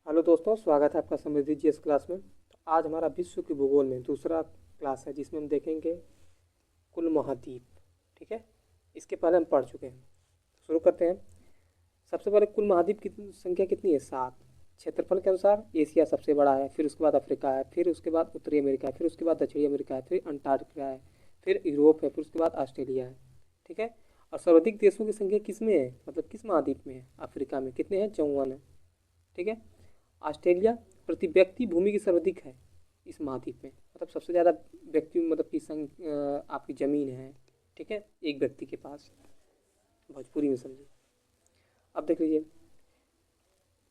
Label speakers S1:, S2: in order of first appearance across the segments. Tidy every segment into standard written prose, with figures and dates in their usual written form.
S1: Hello दोस्तों, स्वागत है आपका समृद्धि जीएस क्लास में। तो आज हमारा विश्व के भूगोल में दूसरा क्लास है जिसमें हम देखेंगे कुल महाद्वीप। ठीक है, इसके पहले हम पढ़ चुके हैं। शुरू करते हैं। सबसे पहले कुल महाद्वीप की संख्या कितनी है? 7। क्षेत्रफल के अनुसार एशिया सबसे बड़ा है, फिर उसके बाद अफ्रीका है, फिर उसके बाद उत्तरी अमेरिका है, फिर उसके बाद दक्षिणी अमेरिका है, फिर अंटार्कटिका है, फिर यूरोप है, फिर उसके बाद ऑस्ट्रेलिया है। ठीक है, और सर्वाधिक देशों की संख्या किस में है, मतलब किस महाद्वीप में है? अफ्रीका में। कितने हैं? 54 है। ठीक है, ऑस्ट्रेलिया प्रति व्यक्ति भूमि की सर्वाधिक है इस महाद्वीप में, मतलब सबसे ज़्यादा व्यक्ति मतलब की आपकी ज़मीन है। ठीक है, एक व्यक्ति के पास। भोजपुरी में समझिए। अब देख लीजिए,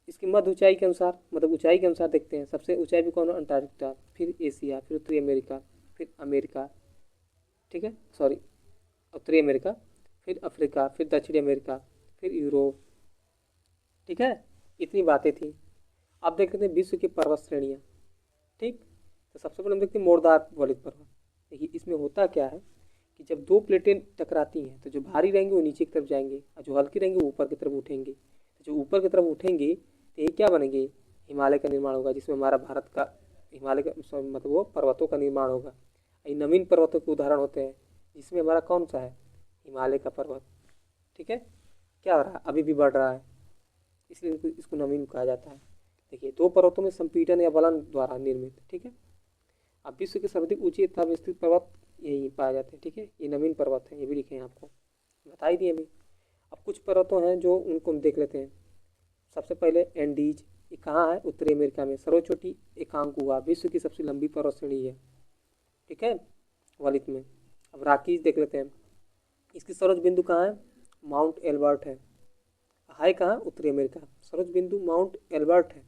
S1: इसकी मध्य ऊंचाई के अनुसार, मतलब ऊंचाई के अनुसार देखते हैं। सबसे ऊंचाई भी कौन है? अंटार्कटिका, फिर एशिया, फिर उत्तरी अमेरिका, फिर अमेरिका। ठीक है, सॉरी, उत्तरी अमेरिका, फिर अफ्रीका, फिर दक्षिणी अमेरिका, फिर यूरोप। ठीक है, इतनी बातें थी। अब देख लेते हैं विश्व की पर्वत श्रेणियाँ। ठीक, तो सबसे पहले हम देखते हैं मोरदार वलित पर्वत। देखिए इसमें होता क्या है कि जब दो प्लेटें टकराती हैं तो जो भारी रहेंगे वो नीचे की तरफ जाएंगे और जो हल्की रहेंगे वो ऊपर की तरफ उठेंगे। तो जो ऊपर की तरफ उठेंगे तो ये क्या बनेंगे? हिमालय का निर्माण होगा, जिसमें हमारा भारत का हिमालय का मतलब वो पर्वतों का निर्माण होगा। ये नवीन पर्वतों के उदाहरण होते हैं, जिसमें हमारा कौन सा है? हिमालय का पर्वत। ठीक है, क्या हो रहा है? अभी भी बढ़ रहा है, इसलिए इसको नवीन कहा जाता है। देखिए दो पर्वतों में संपीड़न या बलन द्वारा निर्मित। ठीक है, अब विश्व के सर्वाधिक ऊंचे तथा विस्तृत पर्वत यही पाए जाते हैं। ठीक है, ये नवीन पर्वत है, ये भी लिखे हैं आपको, बता ही दिए अभी। अब कुछ पर्वतों हैं जो उनको हम देख लेते हैं। सबसे पहले एंडीज, ये कहाँ है? उत्तरी अमेरिका में। सर्वोच्च चोटी एकांकुआ, विश्व की सबसे लंबी पर्वत श्रेणी है। ठीक है, वलित में। अब राकीज देख लेते हैं। इसकी सर्वोच्च बिंदु कहाँ है? माउंट एल्बर्ट है। हाई कहाँ? उत्तरी अमेरिका। सर्वोच्च बिंदु माउंट एल्बर्ट है।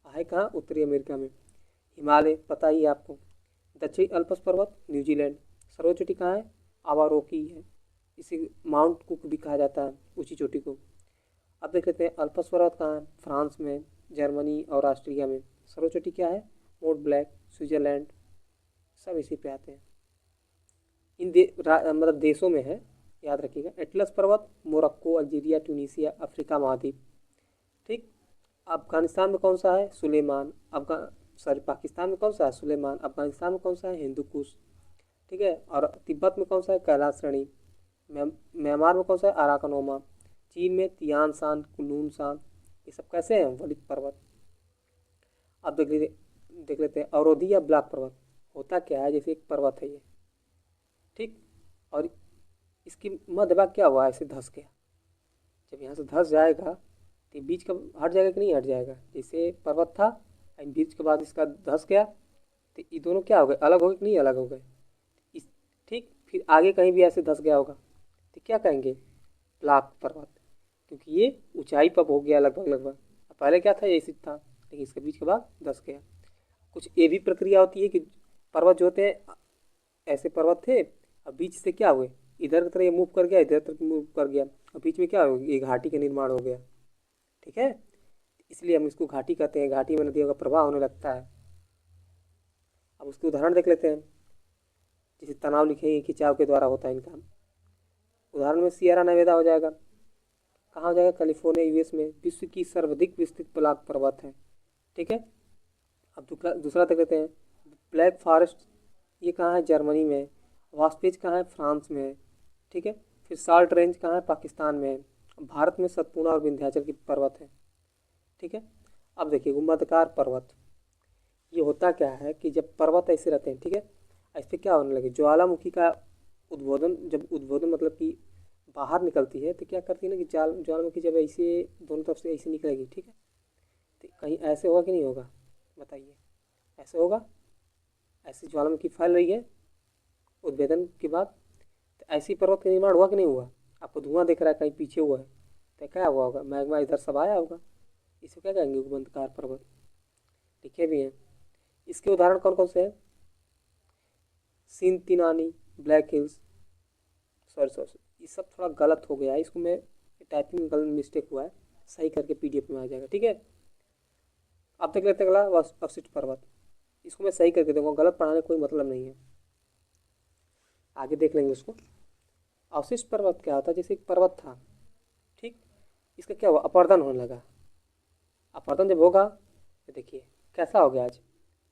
S1: हाई कहाँ? उत्तरी अमेरिका में। हिमालय पता ही है आपको। दक्षिणी अल्प्स पर्वत न्यूजीलैंड। सर्वोच्च चोटी कहाँ है? आवारोकी है। इसे माउंट कुक भी कहा जाता है, ऊंची चोटी को। अब देख लेते हैं अल्प्स पर्वत कहाँ है? फ्रांस में, जर्मनी और ऑस्ट्रिया में। सर्वोच्च चोटी क्या है? मोंट ब्लैंक, स्विट्जरलैंड। सब इसी पे आते हैं। मतलब देशों में है, याद रखिएगा। एटलस पर्वत मोरक्को, अल्जीरिया, ट्यूनीसिया, अफ्रीका महाद्वीप। ठीक, अफगानिस्तान में कौन सा है? सुलेमान। सॉरी, पाकिस्तान में कौन सा है? सुलेमान। अफगानिस्तान में कौन सा है? हिंदू कुश। ठीक है, और तिब्बत में कौन सा है? कैलाश श्रेणी। म्यांमार में कौन सा है? अराकनोमा। चीन में तियान शान, कुनलुन शान। ये सब कैसे हैं? वलित पर्वत। अब देख लेते हैं अवरोधी या ब्लॉक पर्वत। होता क्या है, जैसे एक पर्वत है ये, ठीक, और इसकी मध्य भाग क्या हुआ? ऐसे धंस गया। जब यहाँ से धंस जाएगा तो बीच का हट जाएगा कि नहीं हट जाएगा? जैसे पर्वत था, बीच के बाद इसका धंस गया, तो ये दोनों क्या हो गए? अलग हो गए कि नहीं अलग हो गए? इस ठीक, फिर आगे कहीं भी ऐसे धंस गया होगा तो क्या कहेंगे? ब्लॉक पर्वत, क्योंकि ये ऊंचाई पर हो गया लगभग लगभग। पहले क्या था? ऐसे था, लेकिन इसके बीच के बाद धंस गया। कुछ ये भी प्रक्रिया होती है कि पर्वत जो होते हैं, ऐसे पर्वत थे और बीच से क्या हुए? इधर की तरह ये मूव कर गया, इधर तरफ मूव कर गया, और बीच में क्या हो गया? ये घाटी का निर्माण हो गया। ठीक है, इसलिए हम इसको घाटी कहते हैं। घाटी में नदियों का प्रवाह होने लगता है। अब उसके उदाहरण देख लेते हैं। जैसे तनाव लिखेंगे, खिंचाव के द्वारा होता है इनका। उदाहरण में सियरा नेवेदा हो जाएगा। कहाँ हो जाएगा? कैलिफोर्निया, यूएस में। विश्व की सर्वाधिक विस्तृत ब्लॉक पर्वत है। ठीक है, अब दूसरा दूसरा देख लेते हैं। ब्लैक फॉरेस्ट, ये कहाँ है? जर्मनी में। वास्पेज कहाँ है? फ्रांस में। ठीक है, फिर साल्ट रेंज कहाँ है? पाकिस्तान में। भारत में सतपूरा और विंध्याचल की पर्वत है। ठीक है, अब देखिए गुम्बदकार पर्वत। ये होता क्या है कि जब पर्वत ऐसे रहते हैं, ठीक है, इस पर क्या होने लगे? ज्वालामुखी का उद्बोधन, जब उद्बोधन मतलब कि बाहर निकलती है तो क्या करती है ना कि ज्वालामुखी जब ऐसे दोनों तरफ से ऐसे निकलेगी, ठीक है, तो कहीं ऐसे होगा कि नहीं होगा? बताइए, ऐसे होगा? ऐसी ज्वालामुखी फैल रही है उद्भेदन के बाद, तो ऐसी पर्वत का निर्माण हुआ कि नहीं हुआ? आपको धुआं दिख रहा है, कहीं पीछे हुआ है, तो क्या हुआ होगा? मैग्मा इधर सब आया होगा। इसे क्या कहेंगे? गुम्बदकार पर्वत। लिखे भी हैं। इसके उदाहरण कौन कौन से हैं? सिंतिनानी, ब्लैक हिल्स। सॉरी सॉरी, ये सब थोड़ा गलत हो गया है, इसको मैं टाइपिंग में गलत मिस्टेक हुआ है, सही करके पीडीएफ में आ जाएगा। ठीक है, अब देख लेते हैं अगला अवशिष्ट पर्वत। इसको मैं सही करके दूंगा, गलत पढ़ाने का कोई मतलब नहीं है, आगे देख लेंगे उसको। अवशिष्ट पर्वत क्या होता है? जैसे एक पर्वत था, ठीक, इसका क्या हुआ? अपर्दन होने लगा। अपर्दन जब होगा ये देखिए कैसा हो गया आज,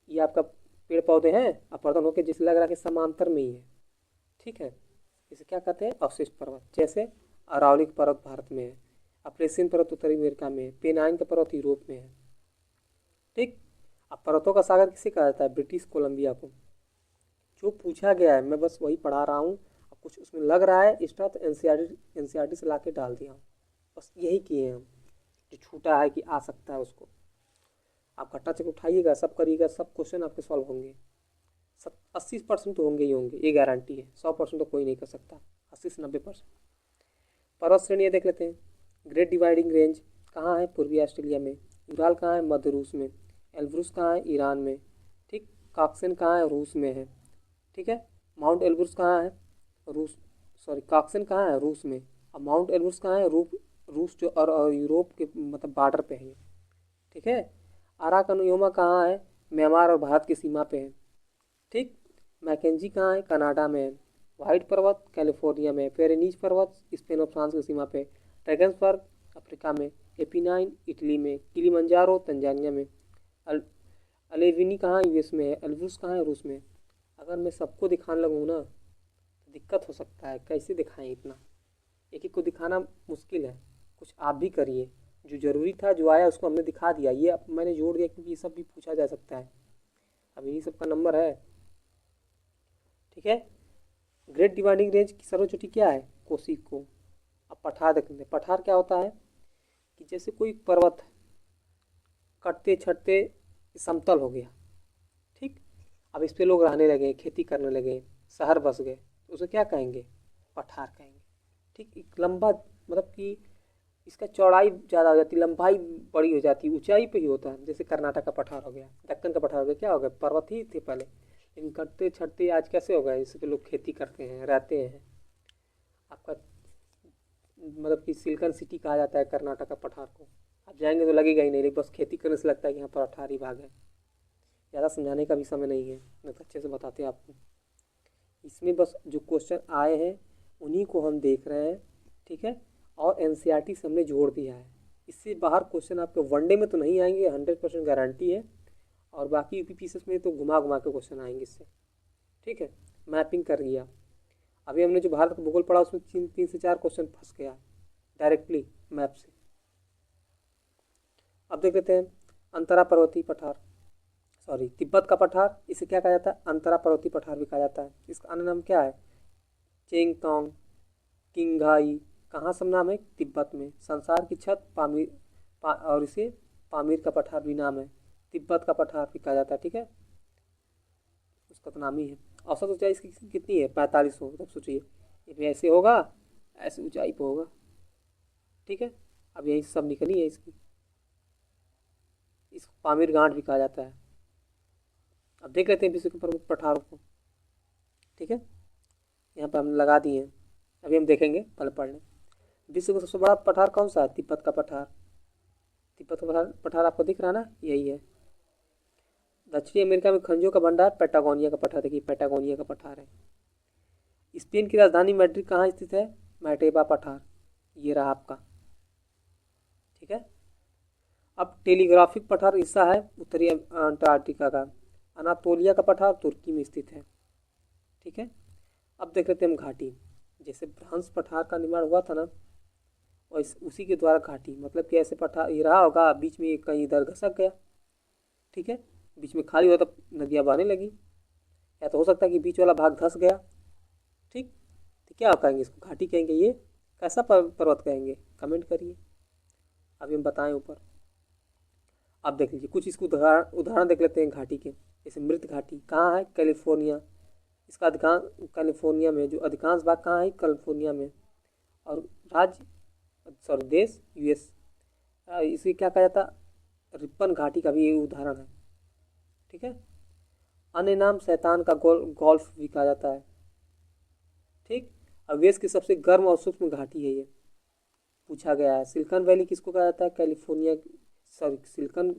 S1: ये आपका पेड़ पौधे हैं अपर्दन होकर जिसे लग रहा है कि समांतर में ही है। ठीक है, इसे क्या कहते हैं, अवशिष्ट पर्वत। जैसे अरावली पर्वत भारत में है, अप्रेसियन पर्वत उत्तरी अमेरिका में है, पेनाइन का पर्वत यूरोप में है। ठीक, अब पर्वतों का सागर किसे कहा जाता है, ब्रिटिश कोलंबिया को। जो पूछा गया है मैं बस वही पढ़ा रहा हूँ। अब कुछ उसमें लग रहा है एक्स्ट्रा तो एनसीईआरटी से ला के डाल दिया हूँ, बस यही किए हैं हम। जो छूटा है कि आ सकता है उसको आप घट्टा चेक उठाइएगा, सब करिएगा, सब क्वेश्चन आपके सॉल्व होंगे। 80% तो होंगे ही होंगे, ये गारंटी है। 100% तो कोई नहीं कर सकता, 80 से 90%। पर्वत श्रेणियाँ देख लेते हैं। ग्रेट डिवाइडिंग रेंज कहाँ है, पूर्वी ऑस्ट्रेलिया में। यूराल कहाँ है, मध्य रूस में। एल्ब्रुस कहाँ है, ईरान में। ठीक, काक्सेन कहाँ है, रूस में है। ठीक है, माउंट एल्ब्रुस कहाँ है, रूस, सॉरी काक्सेन कहाँ है, रूस में। अब माउंट एल्ब्रुस कहाँ है, रूस जो और यूरोप के मतलब बॉर्डर पे है। ठीक है, अराकनयोमा कहाँ है, म्यांमार और भारत की सीमा पे है। ठीक, मैकेंजी कहाँ है, कनाडा में है। व्हाइट पर्वत कैलिफोर्निया में। पेरेनीज पर्वत स्पेन और फ्रांस की सीमा पे। ड्रैगन्सबर्ग अफ्रीका में। एपिनाइन इटली में। किलिमंजारो तंजानिया में। अल अलेविनी कहाँ यूएस में है। एल्ब्रुस कहाँ है, रूस में। अगर मैं सबको दिखाने लगूँ ना तो दिक्कत हो सकता है, कैसे दिखाएं इतना, एक एक को दिखाना मुश्किल है। कुछ आप भी करिए, जो ज़रूरी था जो आया उसको हमने दिखा दिया, ये अब मैंने जोड़ दिया क्योंकि ये सब भी पूछा जा सकता है। अब यही सब का नंबर है। ठीक है, ग्रेट डिवाइडिंग रेंज की सर्वोच्च चोटी क्या है, कोसिको। अब पठार देख लेते हैं। पठार क्या होता है कि जैसे कोई पर्वत कटते छटते समतल हो गया। ठीक, अब इस पे लोग रहने लगे, खेती करने लगे, शहर बस गए, तो उसे क्या कहेंगे, पठार कहेंगे। ठीक, एक लंबा मतलब कि इसका चौड़ाई ज़्यादा हो जाती है, लंबाई बड़ी हो जाती है, ऊंचाई पे ही होता है। जैसे कर्नाटक का पठार हो गया, दक्कन का पठार हो गया, क्या हो गया, पर्वत ही थे पहले, लेकिन कटते छटते आज कैसे हो गए, इस पे लोग खेती करते हैं, रहते हैं। आपका मतलब कि सिल्कन सिटी कहा जाता है कर्नाटक का पठार को। आप जाएंगे तो लगेगा ही नहीं, लेकिन बस खेती करने से लगता है कि यहाँ पर पठार ही भाग है। ज़्यादा समझाने का भी समय नहीं है, नहीं तो अच्छे से बताते हैं आपको। इसमें बस जो क्वेश्चन आए हैं उन्हीं को हम देख रहे हैं। ठीक है, और एनसीईआरटी से हमने जोड़ दिया है। इससे बाहर क्वेश्चन आपके वनडे में तो नहीं आएंगे, 100% गारंटी है। और बाकी यूपीपीसीएस में तो घुमा घुमा के क्वेश्चन आएंगे इससे। ठीक है, मैपिंग कर लिया। अभी हमने जो भारत का भूगोल पढ़ा उसमें 3 से 4 क्वेश्चन फंस गया डायरेक्टली मैप से। अब देख लेते हैं अंतरा पर्वतीय पठार, सॉरी तिब्बत का पठार, इसे क्या कहा जाता है, अंतरा पर्वतीय पठार भी कहा जाता है। इसका अन्य नाम क्या है, चेंगतोंग, किंगघाई। कहाँ सब नाम है, तिब्बत में। संसार की छत पामीर और इसे पामीर का पठार भी नाम है। तिब्बत का पठार भी कहा जाता है। ठीक है, उसका तो नाम ही है। औसत ऊंचाई इसकी कितनी है, 4500। तब सोचिए ये भी ऐसे होगा, ऐसे ऊंचाई पे होगा। ठीक है, अब यही सब निकली है इसकी। इसको पामीर गांठ भी कहा जाता है। अब देख लेते हैं विश्व के प्रमुख पठारों को। ठीक है, यहाँ पर हम लगा दिए हैं, अभी हम देखेंगे, पहले पढ़ लें। विश्व का सबसे बड़ा पठार कौन सा है, तिब्बत का पठार। तिब्बत का पठार पठार आपको दिख रहा है ना, यही है। दक्षिणी अमेरिका में खनिजों का भंडार, पैटागोनिया का पठार, देखिए पैटागोनिया का पठार है। स्पेन की राजधानी मैड्रिड कहाँ स्थित है, मैटेबा पठार, ये रहा आपका। ठीक है, अब टेलीग्राफिक पठार हिस्सा है उत्तरी अंटार्कटिका का। अनातोलिया का पठार तुर्की में स्थित है। ठीक है, अब देख लेते हैं हम घाटी। जैसे हंस पठार का निर्माण हुआ था ना, और उसी के द्वारा घाटी, मतलब कि ऐसे पठार ये रहा होगा, बीच में कहीं इधर घसक गया। ठीक है, बीच में खाली हुआ तब नदियाँ बहने लगी, या तो हो सकता है कि बीच वाला भाग धंस गया। ठीक, तो क्या कहेंगे, इसको घाटी कहेंगे, ये कैसा पर्वत कहेंगे, कमेंट करिए, अभी हम बताएं ऊपर। अब देख लीजिए कुछ इसको उदाहरण देख लेते हैं घाटी के। जैसे मृत घाटी कहाँ है, कैलिफोर्निया। इसका अधिकांश कैलिफोर्निया में, जो अधिकांश भाग कहाँ है, कैलिफोर्निया में। और राज्य, सॉरी देश, यूएस। इसे क्या कहा जाता, रिपन घाटी का भी ये उदाहरण है। ठीक है, अन्य नाम शैतान का गोल्फ भी कहा जाता है। ठीक, अब वेस्ट की सबसे गर्म और सूक्ष्म घाटी है ये, पूछा गया है। सिलिकॉन वैली किसको कहा जाता है, कैलिफोर्निया, सॉरी सिलिकॉन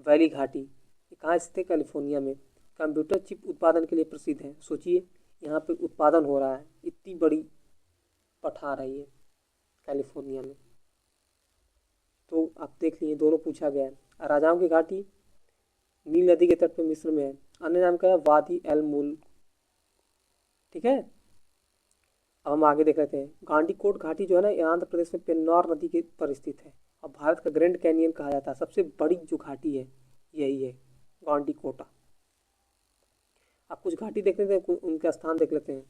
S1: वैली घाटी ये कहाँ स्थित है, कैलिफोर्निया में। कंप्यूटर चिप उत्पादन के लिए प्रसिद्ध है। सोचिए यहाँ पे उत्पादन हो रहा है, इतनी बड़ी पठार है ये कैलिफोर्निया में। तो आप देख लीजिए दोनों पूछा गया है। राजाओं की घाटी नील नदी के तट पे मिस्र में है। अन्य नाम क्या है? वादी एल मुल्क। ठीक है, अब हम आगे देख लेते हैं। गांडीकोट घाटी जो है ना, ये आंध्र प्रदेश में पेन्नौर नदी के पर स्थित है और भारत का ग्रैंड कैनियन कहा जाता है। सबसे बड़ी जो घाटी है यही है, गांडीकोटा। अब कुछ घाटी देख लेते हैं, उनका स्थान देख लेते हैं।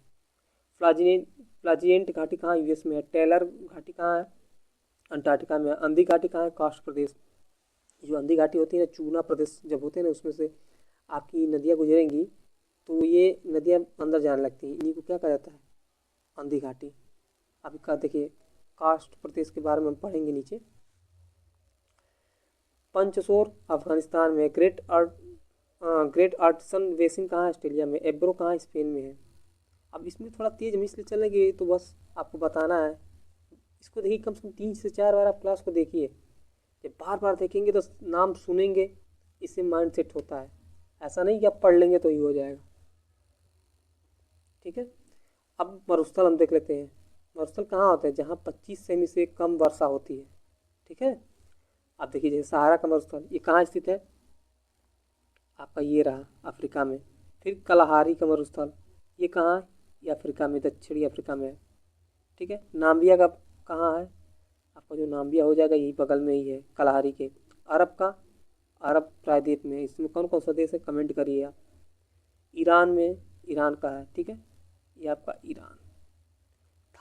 S1: फ्लाजिएंट घाटी कहाँ? यूएस में है। टेलर घाटी कहाँ है? अंटार्कटिका में है। अंधी घाटी कहाँ है? कास्ट प्रदेश। जो अंधी घाटी होती है ना, चूना प्रदेश जब होते हैं ना, उसमें से आपकी नदियाँ गुजरेंगी तो ये नदियाँ अंदर जाने लगती हैं, इन्हीं को क्या कहा जाता है? अंधी घाटी। अभी का देखिए, कास्ट प्रदेश के बारे में हम पढ़ेंगे नीचे। पंचशोर अफगानिस्तान में। ग्रेट आर्टिसन बेसिन कहाँ है? ऑस्ट्रेलिया में। एब्रो कहाँ है? स्पेन में है। अब इसमें थोड़ा तेज हम इसलिए चलेंगे तो बस आपको बताना है। इसको देखिए, कम से कम 3 से 4 बार आप क्लास को देखिए। जब बार बार देखेंगे तो नाम सुनेंगे, इससे माइंड सेट होता है। ऐसा नहीं कि आप पढ़ लेंगे तो ही हो जाएगा। ठीक है, अब मरुस्थल हम देख लेते हैं। मरुस्थल कहाँ होते हैं? जहाँ 25 सेमी से कम वर्षा होती है। ठीक है, अब देखिए जैसे सहारा का मरुस्थल, ये कहाँ स्थित है? आपका ये रहा अफ्रीका में। फिर कलाहारी का मरुस्थल, ये कहाँ है? ये अफ्रीका में, दक्षिणी अफ्रीका में है। ठीक है, नाम्बिया का कहाँ है? आपका जो नाम्बिया हो जाएगा यही बगल में ही है कलाहारी के। अरब का, अरब प्रायद्वीप में। इसमें कौन कौन सा देश है? कमेंट करिए आप। ईरान में, ईरान का है। ठीक है, ये आपका ईरान।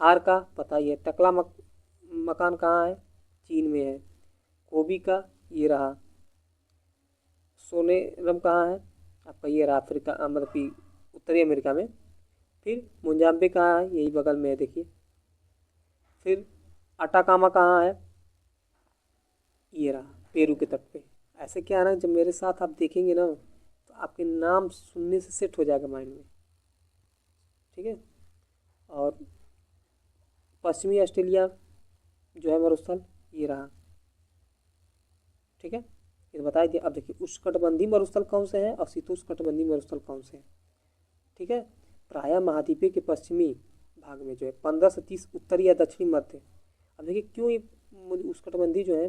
S1: थार का पता ही है। टकला मकान कहाँ है? चीन में है। कोबी का ये रहा। सोनेरम कहाँ है? आपका ये रहा अफ्रीका, मतलब कि उत्तरी अमेरिका में। फिर मोजाम्बिक कहाँ है? यही बगल में है, देखिए। फिर अटाकामा कहाँ है? ये रहा पेरू के तट पे। ऐसे क्या है ना, जब मेरे साथ आप देखेंगे ना तो आपके नाम सुनने से सेट हो जाएगा माइंड में। ठीक है, और पश्चिमी ऑस्ट्रेलिया जो है मरुस्थल, ये रहा। ठीक है, ये बताया दिया। अब देखिए उष्णकटिबंधीय मरुस्थल कौन से हैं और शीतोष्णकटिबंधीय मरुस्थल कौन से हैं। ठीक है, प्रायः महाद्वीपीय के पश्चिमी भाग में जो है 15 से 30 उत्तरी या दक्षिणी मध्य। अब देखिए क्यों ये उष्णकटिबंधीय जो है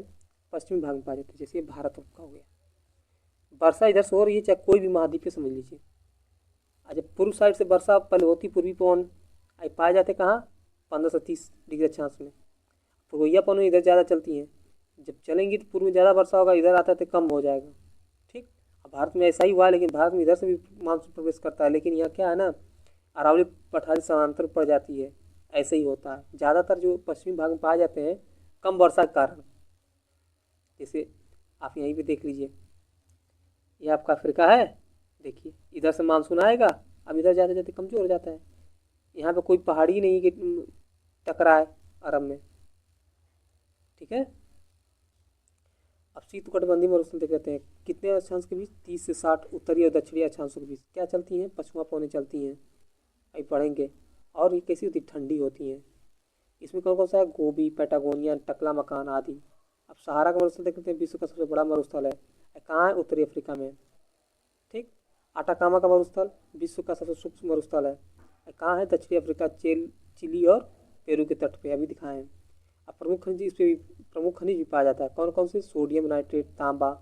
S1: पश्चिमी भाग में पाए जाते हैं। जैसे ये भारत का हो गया, वर्षा इधर से हो रही है, चाहे कोई भी महाद्वीप समझ लीजिए। अच्छा, पूर्व साइड से वर्षा पहले होती, पूर्वी पवन आई पाए जाते कहाँ? 15 से 30 डिग्री अक्षांश में। पूर्वइया पवन इधर ज़्यादा चलती हैं। जब चलेंगी तो पूर्व में ज़्यादा वर्षा होगा, इधर आता है तो कम हो जाएगा। ठीक, अब भारत में ऐसा ही हुआ है, लेकिन भारत में इधर से भी मानसून प्रवेश करता है, लेकिन यहाँ क्या है ना, अरावली पठारी समांतर पड़ जाती है। ऐसे ही होता है ज़्यादातर जो पश्चिमी भाग में पाए जाते हैं कम वर्षा के कारण। जैसे आप यहीं पे देख लीजिए, ये आपका अफ्रीका है। देखिए इधर से मानसून आएगा, अब इधर जाते जाते कमज़ोर हो जाता है। यहाँ पे कोई पहाड़ी नहीं कि टकराए अरब में। ठीक है, अब शीतकटिबंधीय मरुस्थल देख लेते हैं। कितने अक्षांश के बीच? 30 से 60 उत्तरी और दक्षिणी अक्षांशों के बीच क्या चलती हैं? पछुआ पवनें चलती हैं। अभी पढ़ेंगे। और ये कैसी होती? ठंडी होती हैं। इसमें कौन कौन सा है? गोबी, पैटागोनिया, टकला मकान आदि। अब सहारा का मरुस्थल देख लेते हैं। विश्व का सबसे बड़ा मरुस्थल है। कहाँ है? उत्तरी अफ्रीका में। ठीक, आटाकामा का मरुस्थल विश्व का सबसे सूक्ष्म मरुस्थल है। कहाँ है? दक्षिणी अफ्रीका, चिली और पेरू के तट पे अभी दिखाए हैं। अब प्रमुख खनिज इस पे भी, प्रमुख खनिज भी पाया जाता है। कौन कौन से? सोडियम नाइट्रेट, तांबा।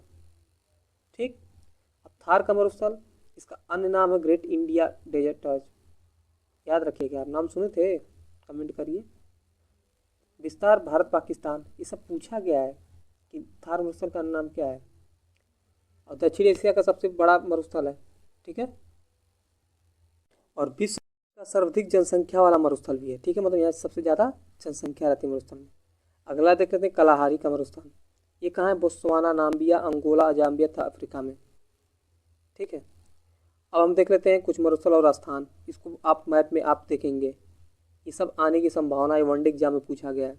S1: ठीक, अब थार का मरुस्थल, इसका अन्य नाम है ग्रेट इंडिया डेजर्ट। याद रखिएगा, आप नाम सुने थे? कमेंट करिए। विस्तार भारत पाकिस्तान, ये सब पूछा गया है कि थार मरुस्थल का नाम क्या है। और दक्षिण एशिया का सबसे बड़ा मरुस्थल है। ठीक है, और विश्व का सर्वाधिक जनसंख्या वाला मरुस्थल भी है। ठीक है, मतलब यहाँ सबसे ज़्यादा जनसंख्या रहती है मरुस्थल में। अगला देख लेते हैं कलाहारी का मरुस्थल। ये कहाँ है? बोत्सवाना, नाम्बिया, अंगोला, जाम्बिया था अफ्रीका में। ठीक है, अब हम देख लेते हैं कुछ मरुस्थल और स्थान। इसको आप मैप में आप देखेंगे, ये सब आने की संभावना है। वनडे एग्जाम में पूछा गया है।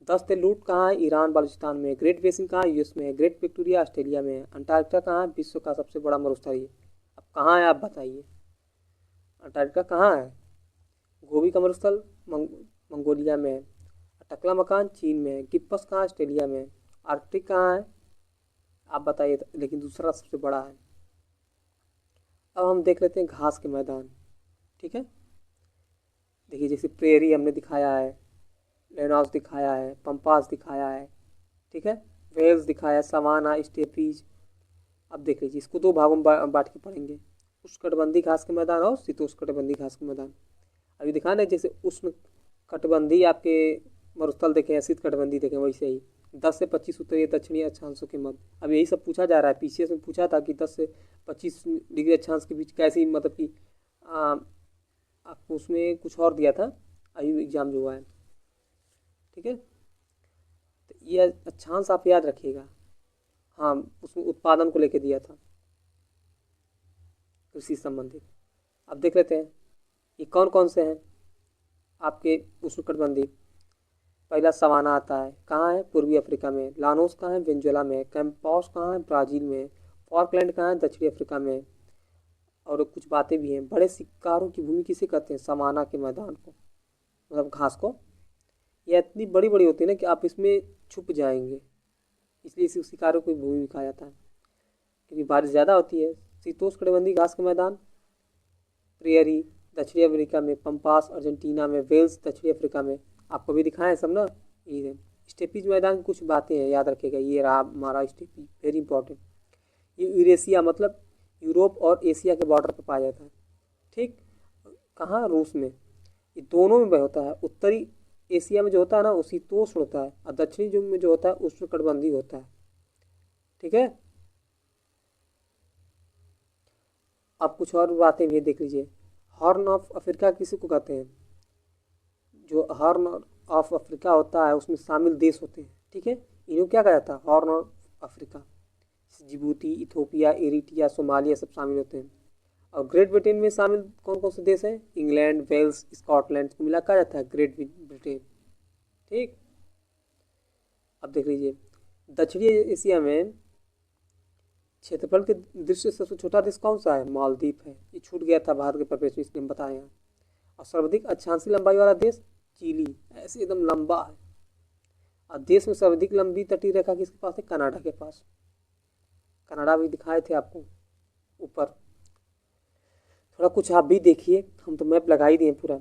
S1: 10 लूट कहाँ है? ईरान बलूचिस्तान में। ग्रेट बेसिन कहाँ है? यूएस में है। ग्रेट विक्टोरिया ऑस्ट्रेलिया में है। अंटार्कटिका कहाँ है? विश्व का सबसे बड़ा मरुस्थल है। अब कहाँ है आप बताइए? अंटार्कटिका कहाँ है? गोबी का मरुस्थल मंगोलिया में है। टकला मकान चीन में है। गिब्बस कहाँ? ऑस्ट्रेलिया में है। आर्कटिक कहाँ है आप बताइए? लेकिन दूसरा सबसे बड़ा है। अब हम देख लेते हैं घास के मैदान। ठीक है, देखिए जैसे प्रेरी हमने दिखाया है, लेनॉस दिखाया है, पंपास दिखाया है। ठीक है, वेल्स दिखाया, सवाना, स्टेपीज। अब देख लीजिए, इसको दो भागों में बांट के पढ़ेंगे, उष्णकटिबंधीय घास के मैदान और शीतोष्णकटिबंधीय घास के मैदान। अभी दिखाना है जैसे उष्ण कटिबंधीय आपके मरुस्थल देखें, शीतकटिबंधीय देखें, वैसे ही 10 से 25 उत्तरीय दक्षिणी अक्षांशों के मध्य। अब यही सब पूछा जा रहा है, पीसीएस में पूछा था कि 10 से 25 डिग्री अक्षांश के बीच कैसी, मतलब कि आपको उसमें कुछ और दिया था, आयु एग्जाम जो हुआ है, ठीक है। तो ये अक्षांश आप याद रखिएगा। हाँ, उसमें उत्पादन को लेके दिया था, कृषि संबंधित। अब देख लेते हैं ये कौन कौन से हैं आपके उष्णकटिबंधीय। पहला सवाना आता है, कहाँ है? पूर्वी अफ्रीका में। लानोस कहाँ है? वेनेजुएला में। कैंपॉस कहाँ है? ब्राज़ील में। फॉकलैंड कहाँ है? दक्षिणी अफ्रीका में। और कुछ बातें भी हैं। बड़े शिकारों की भूमि किसे कहते हैं? सवाना के मैदान को, मतलब घास को। यह इतनी बड़ी बड़ी होती है ना कि आप इसमें छुप जाएंगे, इसलिए इसे शिकारों की भूमि भी कहा जाता है, क्योंकि बारिश ज़्यादा होती है। शीतोष्णकटिबंधीय घास के मैदान प्रेयरी दक्षिणी अमेरिका में, पंपास अर्जेंटीना में, वेल्स दक्षिणी अफ्रीका में। आपको भी दिखाएं सब ना, ये है। स्टेपीज मैदान की कुछ बातें हैं, याद रखिएगा। ये रहा हमारा स्टेपीज, वेरी इंपॉर्टेंट। ये यूरेशिया मतलब यूरोप और एशिया के बॉर्डर पर पाया जाता है, ठीक। कहाँ? रूस में। ये दोनों में होता है। उत्तरी एशिया में जो होता है ना वो शीतोष्ण होता है, और दक्षिणी जो में जो होता है उष्णकटिबंधीय होता है, ठीक है। अब कुछ और बातें भी देख लीजिए। हॉर्न ऑफ अफ्रीका किसी को कहते हैं? जो हॉर्न ऑफ अफ्रीका होता है उसमें शामिल देश होते हैं, ठीक है। इन्हें क्या कहा जाता है? Horn of Africa. Djibouti, Ethiopia, Eritrea, Somalia सब शामिल होते हैं। और ग्रेट ब्रिटेन में शामिल कौन कौन से देश हैं? इंग्लैंड, वेल्स, स्कॉटलैंड को मिला कहा जाता है ग्रेट ब्रिटेन, ठीक। अब देख लीजिए, दक्षिणी एशिया में क्षेत्रफल के दृष्टि से सबसे छोटा देश कौन सा है? मालदीव है। ये छूट गया था भारत के प्रवेश में, इसलिए हम बताए हैं। और सर्वाधिक अक्षांशीय लंबाई वाला देश चिली, ऐसे एकदम लंबा है। और देश में सर्वाधिक लंबी तटीय रेखा किसके पास है? कनाडा के पास। कनाडा भी दिखाए थे आपको ऊपर। थोड़ा कुछ आप भी देखिए, हम तो मैप लगा ही दिए पूरा।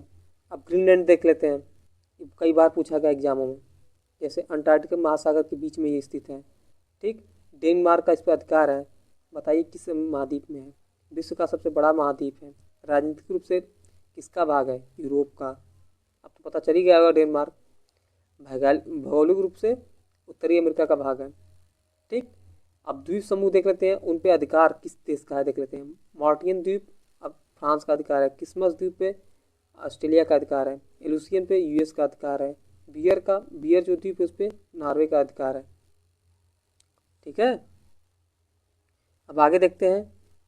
S1: अब ग्रीनलैंड देख लेते हैं, कई बार पूछा गया एग्जामों में। जैसे अंटार्कटिका महासागर के बीच में ये स्थित है, ठीक। डेनमार्क का इस पर अधिकार है। बताइए किस महाद्वीप में है? विश्व का सबसे बड़ा महाद्वीप है। राजनीतिक रूप से किसका भाग है? यूरोप का। अब तो पता चल ही गया होगा डेनमार्क। भौगोलिक रूप से उत्तरी अमेरिका का भाग है, ठीक। अब द्वीप समूह देख लेते हैं, उन पे अधिकार किस देश का है देख लेते हैं। मार्टियन द्वीप अब फ्रांस का अधिकार है। क्रिसमस द्वीप पे ऑस्ट्रेलिया का अधिकार है। एलुसियन पे यूएस का अधिकार है। बियर जो द्वीप है उस पर नॉर्वे का अधिकार है, ठीक है। अब आगे देखते हैं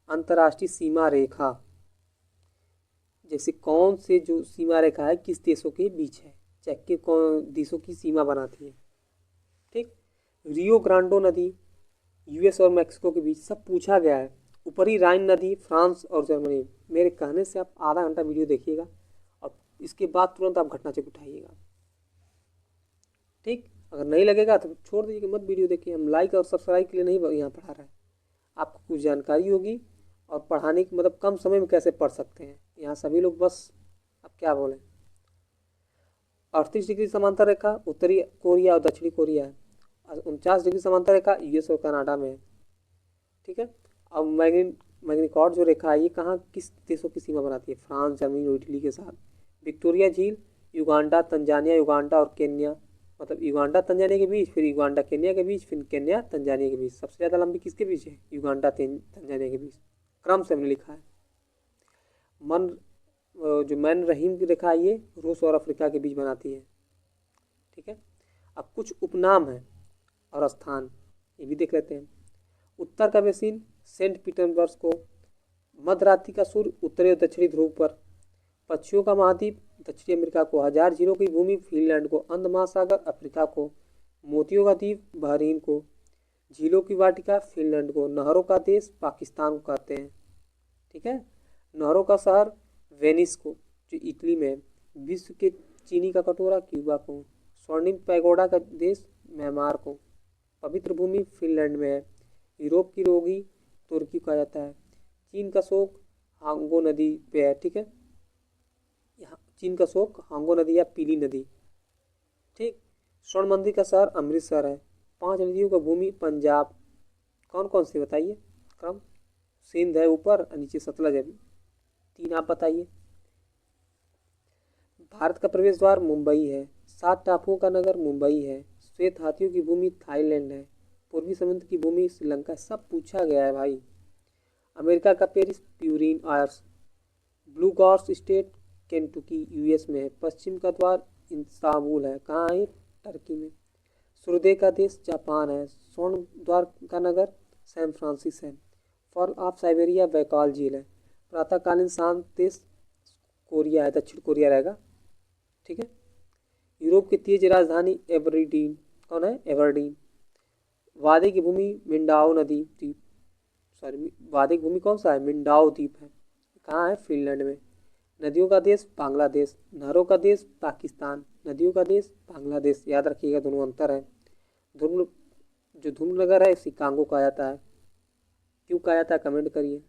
S1: अंतर्राष्ट्रीय सीमा रेखा। जैसे कौन से जो सीमा रेखा है किस देशों के बीच है, चेक के कौन देशों की सीमा बनाती है, ठीक। रियो ग्रांडो नदी यूएस और मैक्सिको के बीच, सब पूछा गया है। ऊपरी राइन नदी फ्रांस और जर्मनी। मेरे कहने से आप आधा घंटा वीडियो देखिएगा और इसके बाद तुरंत आप घटना चेक उठाइएगा, ठीक। अगर नहीं लगेगा तो छोड़ दीजिएगा, मत वीडियो देखिए। हम लाइक और सब्सक्राइब के लिए नहीं यहाँ पढ़ा रहे हैं, आपको कुछ जानकारी होगी और पढ़ाने की मतलब कम समय में कैसे पढ़ सकते हैं। यहाँ सभी लोग बस अब क्या बोलें। 38 डिग्री समांतर रेखा उत्तरी कोरिया और दक्षिणी कोरिया है। 49 डिग्री समांतर रेखा यूएस और कनाडा में है, ठीक है। अब मैग्नीकॉर्ड जो रेखा है ये कहाँ किस देशों की सीमा बनाती है? फ्रांस, जर्मनी और इटली के साथ। विक्टोरिया झील युगांडा, तंजानिया, युगांडा और केन्या, मतलब युगांडा तंजानिया के बीच, फिर युगांडा केन्या के बीच, फिर केन्या तंजानिया के बीच। सबसे ज़्यादा लंबी किसके बीच है? युगांडा तंजानिया के बीच। क्रम से हमने लिखा है। जो मैन रहीम की रेखा ये रूस और अफ्रीका के बीच बनाती है, ठीक है। अब कुछ उपनाम हैं और स्थान, ये भी देख लेते हैं। उत्तर का बेसिन सेंट पीटर्सबर्ग को। मध्यरात्रि का सूर्य उत्तरी और दक्षिणी ध्रुव पर। पक्षियों का महाद्वीप दक्षिणी अमेरिका को। 1000 झीलों की भूमि फिनलैंड को। अंध महासागर अफ्रीका को। मोतियों का द्वीप बहरीन को। झीलों की वाटिका फिनलैंड को। नहरों का देश पाकिस्तान को कहते हैं, ठीक है। नहरों का शहर वेनिस को जो इटली में है। विश्व के चीनी का कटोरा क्यूबा को। स्वर्णिम पैगोडा का देश म्यांमार को। पवित्र भूमि फिनलैंड में है। यूरोप की रोगी तुर्की कहा जाता है। चीन का शोक हांगो नदी पे है, ठीक है। यहाँ चीन का शोक हांगो नदी या पीली नदी, ठीक। स्वर्ण मंदिर का शहर अमृतसर है। 5 नदियों का भूमि पंजाब, कौन कौन सी बताइए क्रम? सिंध है ऊपर और नीचे सतलज है, 3 आप बताइए। भारत का प्रवेश द्वार मुंबई है, 7 टापुओं का नगर मुंबई है, श्वेत हाथियों की भूमि थाईलैंड है, पूर्वी समुद्र की भूमि श्रीलंका, सब पूछा गया है भाई। अमेरिका का पेरिस प्यूरिन आयर्स, blue grass state Kentucky US में है, पश्चिम का द्वार इस्तांबुल है, कहाँ है? टर्की में। सूर्योदय का देश जापान है, स्वर्ण द्वार का नगर सैन फ्रांसिस है, फॉल ऑफ साइबेरिया बैकाल झील है, प्रातःकालीन शांत देश कोरिया है, दक्षिण कोरिया रहेगा, ठीक है। यूरोप की तेज राजधानी एबरडीन, कौन है? एबरडीन। वादे की भूमि मिंडाओ नदी द्वीप, सॉरी वादे की भूमि कौन सा है? मिंडाओ द्वीप है, कहाँ है? फिनलैंड में। नदियों का देश बांग्लादेश, नहरों का देश पाकिस्तान, नदियों का देश बांग्लादेश, याद रखिएगा दोनों अंतर है। धूम्र जो धूम्रनगर है शिकागो कहा जाता है, क्यों कहा जाता है कमेंट करिए।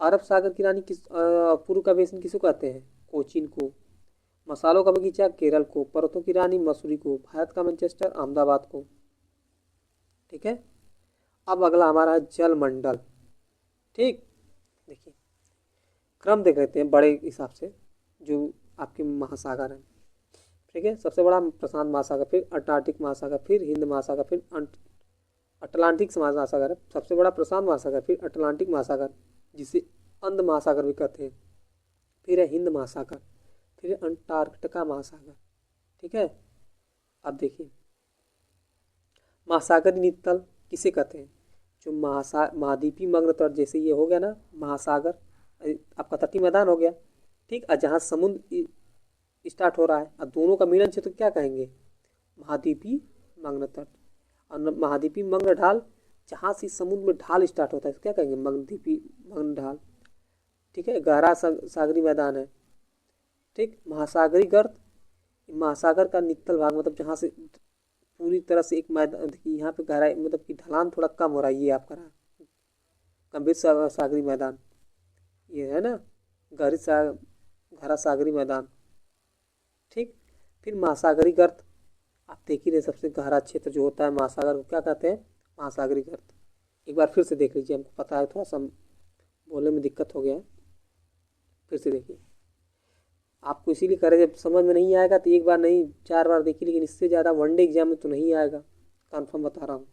S1: अरब सागर की रानी किस पूर्व का बेसिन किसको कहते हैं? कोचीन को। मसालों का बगीचा केरल को, पर्वतों की रानी मसूरी को, भारत का मैनचेस्टर अहमदाबाद को, ठीक है। अब अगला हमारा है जल मंडल, ठीक। देखिए क्रम देख लेते हैं बड़े हिसाब से, जो आपके महासागर हैं, ठीक है। सबसे बड़ा प्रशांत महासागर, फिर अंटार्कटिक महासागर, फिर हिंद महासागर, फिर अटलांटिक महासागर है सबसे बड़ा प्रशांत महासागर, फिर अटलांटिक महासागर जिसे अंध महासागर भी कहते हैं, फिर है हिंद महासागर, फिर अंटार्कटिका महासागर, ठीक है। अब देखिए महासागरीय नितल किसे कहते हैं? जो महाद्वीपीय मग्न तट, जैसे ये हो गया ना महासागर, आपका तटीय मैदान हो गया, ठीक। और जहाँ समुद्र स्टार्ट हो रहा है और दोनों का मिलन क्षेत्र क्या कहेंगे? महाद्वीपीय मग्न तट। और महाद्वीपीय मग्न ढाल, जहाँ से समुद्र में ढाल स्टार्ट होता है क्या कहेंगे? मग्नद्वीपीय मग्न ढाल, ठीक है। गहरा सागरी मैदान है, ठीक। महासागरी गर्त, महासागर का नितल भाग, मतलब जहाँ से पूरी तरह से एक मैदान, यहाँ पे गहराई मतलब कि ढलान थोड़ा कम हो रहा है, ये आपका रहा गंभीर सागरी मैदान, ये है ना गहरा सागरी मैदान, ठीक। फिर महासागरी गर्त, आप देख ही रहे सबसे गहरा क्षेत्र जो होता है महासागर को क्या कहते हैं? महासागरी गर्त। एक बार फिर से देख लीजिए, हमको पता है थोड़ा सा बोलने में दिक्कत हो गया है, फिर से देखिए। आपको इसीलिए करें जब समझ में नहीं आएगा तो एक बार नहीं 4 बार देखिए, लेकिन इससे ज़्यादा वनडे एग्जाम में तो नहीं आएगा, कन्फर्म बता रहा हूँ।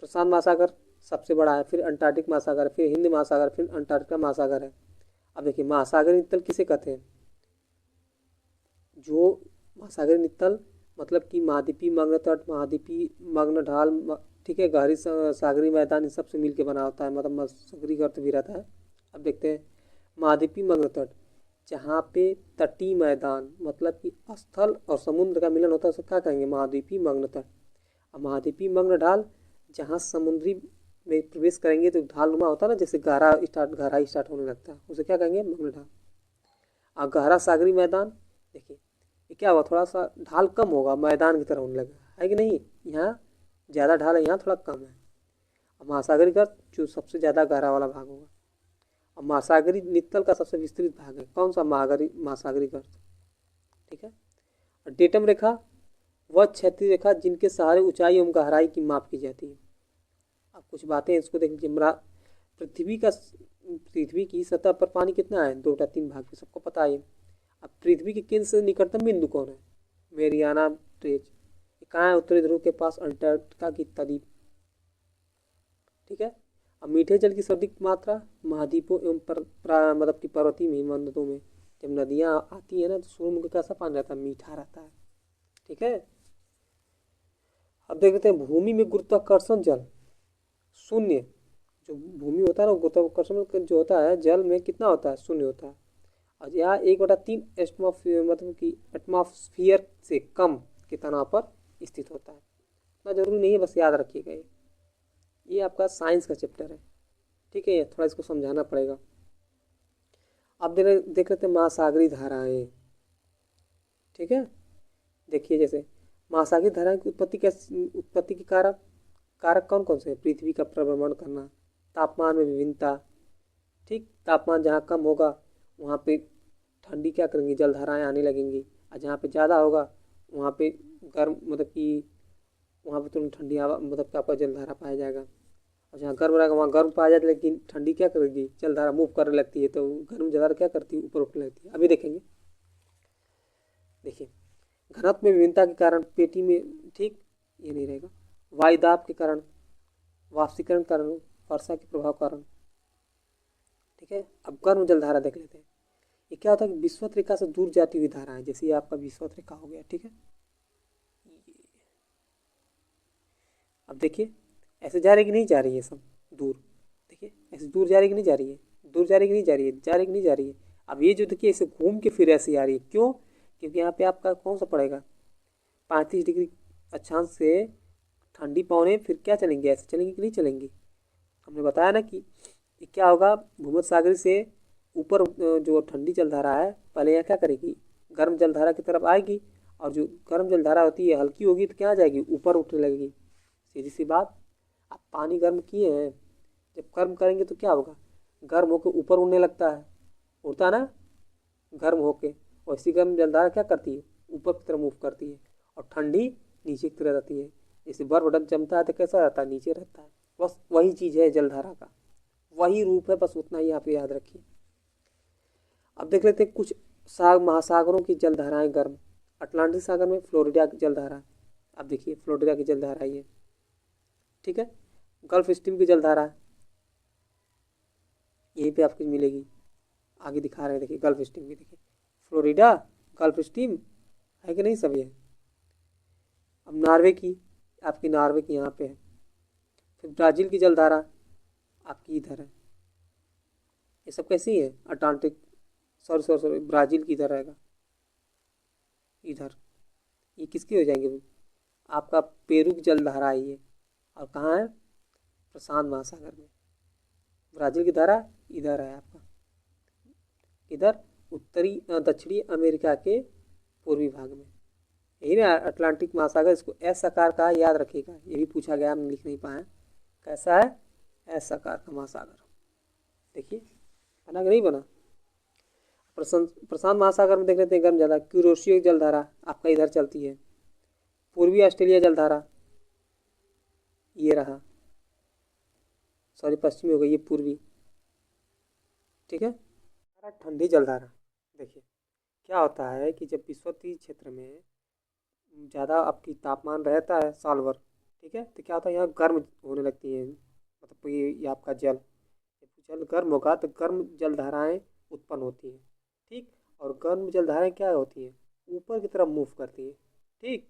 S1: प्रशांत महासागर सबसे बड़ा है, फिर अंटार्कटिक महासागर, फिर हिंद महासागर, फिर अंटार्कटिका महासागर है। अब देखिए महासागरीय नितल किसे कहते हैं? जो महासागरीय नितल मतलब कि महाद्वीपीय मग्न तट, महाद्वीपीय मग्न ढाल, ठीक है, गहरी सागरी मैदान, इन सब से मिलकर बना होता है, मतलब महासागरीय गर्त भी रहता है। अब देखते हैं महाद्वीपीय मग्न तट, जहाँ पे तटीय मैदान मतलब कि स्थल और समुद्र का मिलन होता है, उसे क्या कहेंगे? महाद्वीपीय मग्न तट। और महाद्वीपीय मग्न ढाल, जहाँ समुद्री में प्रवेश करेंगे तो ढालनुमा होता है ना, जैसे गहरा स्टार्ट होने लगता है, उसे क्या कहेंगे? मग्न ढाल। और गहरा सागरी मैदान, देखिए ये क्या हुआ, थोड़ा सा ढाल कम होगा, मैदान की तरह होने लगा है कि नहीं, यहाँ ज़्यादा ढाल है, यहाँ थोड़ा कम है। और महासागरी गर्त जो सबसे ज़्यादा गहरा वाला भाग होगा। और महासागरी नितल का सबसे विस्तृत भाग है कौन सा? महासागरी गर्त, ठीक है। और डेटम रेखा वह क्षैतिज रेखा जिनके सहारे ऊंचाई एवं गहराई की माप की जाती है। अब कुछ बातें इसको देख लीजिए। पृथ्वी की सतह पर पानी कितना है? 2/3 भाग, सबको पता है। अब पृथ्वी के केंद्र से निकटतम बिंदु कौन है? मेरियाना ट्रेंच, कहाँ है? उत्तरी ध्रुव के पास अंटार्कटिका की तली, ठीक है। अब मीठे जल की सर्वाधिक मात्रा महाद्वीपों एवं मतलब कि पर्वतीय हिमनदों में। जब नदियाँ आती है ना तो सूर्यमुखी कैसा पानी रहता है? मीठा रहता है, ठीक है। अब देख लेते हैं भूमि में गुरुत्वाकर्षण जल शून्य, जो भूमि होता है ना गुरुत्वाकर्षण जो होता है जल में कितना होता है? शून्य होता है। और यहाँ 1/3 एटमॉस्फेयर मतलब कि एटमॉस्फेयर से कम के तनाव पर स्थित होता है। इतना जरूरी नहीं है, बस याद रखिएगा ये आपका साइंस का चैप्टर है, ठीक है। थोड़ा इसको समझाना पड़ेगा। अब देख लेते हैं महासागरीय धाराएं, ठीक है। देखिए जैसे महासागरीय धाराएं की उत्पत्ति के कारक कौन कौन से हैं? पृथ्वी का परिभ्रमण करना, तापमान में विभिन्नता, ठीक। तापमान जहाँ कम होगा वहाँ पे ठंडी क्या करेंगी? जल धाराएं आने लगेंगी। और जहाँ पे ज़्यादा होगा वहाँ पे गर्म मतलब कि वहाँ पे तुरंत ठंडी हवा मतलब कि आपका जलधारा पाया जाएगा। और जहाँ गर्म रहेगा वहाँ गर्म पाया जाता है, लेकिन ठंडी क्या करेगी, जलधारा मूव करने लगती है, तो गर्म जलधारा क्या करती है, ऊपर उठने लगती है। अभी देखेंगे, देखिए घनत्व में विभिन्नता के कारण पेटी में, ठीक, ये नहीं रहेगा, वायुदाब के कारण, वाष्पीकरण के कारण, वर्षा के प्रभाव के कारण, ठीक है। अब गर्म जलधारा देख लेते हैं। ये क्या होता है कि विषुवत रेखा से दूर जाती हुई धारा है, जैसे ये आपका विषुवत रेखा हो गया, ठीक है। अब देखिए ऐसे जा रही कि नहीं जा रही है, सब दूर, देखिए ऐसे दूर जा रही कि नहीं जा रही है, दूर जा रही कि नहीं जा रही है, जा रही कि नहीं जा रही है। अब ये जो देखिए ऐसे घूम के फिर ऐसे आ रही है, क्यों, क्योंकि यहाँ पे आपका कौन सा पड़ेगा, 35 डिग्री अक्षांश से ठंडी पवनें फिर क्या चलेंगी, ऐसे चलेंगी कि नहीं चलेंगी। हमने बताया ना कि ये क्या होगा, भूमध्य सागर से ऊपर जो ठंडी जलधारा है पहले यहाँ क्या करेगी, गर्म जलधारा की तरफ आएगी, और जो गर्म जलधारा होती है हल्की होगी तो क्या आ जाएगी, ऊपर उठने लगेगी। सीधी सी बात, आप पानी गर्म किए हैं, जब गर्म करेंगे तो क्या होगा, गर्म होकर ऊपर उड़ने लगता है, उड़ता ना गर्म होके। वैसी गर्म जलधारा क्या करती है, ऊपर की तरफ मूव करती है, और ठंडी नीचे की तरफ रहती है। जैसे बर्फ जमता है तो कैसा रहता है, नीचे रहता है। बस वही चीज़ है जलधारा का, वही रूप है, बस उतना ही आप याद रखिए। अब देख लेते हैं कुछ महासागरों की जलधाराएं गर्म। अटलांटिक सागर में फ्लोरिडा की जलधारा, अब देखिए फ्लोरिडा की जलधारा ये, ठीक है। गल्फ स्ट्रीम की जलधारा यहीं पे आपको मिलेगी, आगे दिखा रहे हैं, देखिए गल्फ स्ट्रीम की, देखिए फ्लोरिडा गल्फ स्ट्रीम है कि नहीं सब ये। अब नॉर्वे की, आपकी नॉर्वे की यहाँ पे है। फिर ब्राज़ील की जलधारा आपकी इधर है। ये सब कैसी है, Atlantic, sorry sorry sorry, Brazil की इधर रहेगा, इधर। ये किसकी हो जाएंगे, आपका पेरू की जलधारा आई है, और कहाँ है, प्रशांत महासागर में। ब्राज़ील की धारा इधर है आपका, इधर उत्तरी दक्षिणी अमेरिका के पूर्वी भाग में, यही ना अटलांटिक महासागर। इसको एस आकार का याद रखिएगा, ये भी पूछा गया, हम लिख नहीं पाए। कैसा है, एस आकार का महासागर, देखिए बना कि नहीं बना। प्रशांत महासागर में देख लेते हैं गर्म जलधारा, क्यूरोशियो जलधारा आपका इधर चलती है। पूर्वी ऑस्ट्रेलिया जलधारा ये रहा, सॉरी पश्चिमी हो गई, ये पूर्वी, ठीक है। ठंडी जलधारा, देखिए क्या होता है कि जब विषुवतीय क्षेत्र में ज़्यादा आपकी तापमान रहता है साल भर, ठीक है, तो क्या होता है यहाँ गर्म होने लगती है, मतलब ये आपका जल, जल गर्म होगा तो गर्म जलधाराएं उत्पन्न होती हैं, ठीक। और गर्म जलधाराएं क्या होती हैं, ऊपर की तरफ मूव करती हैं, ठीक।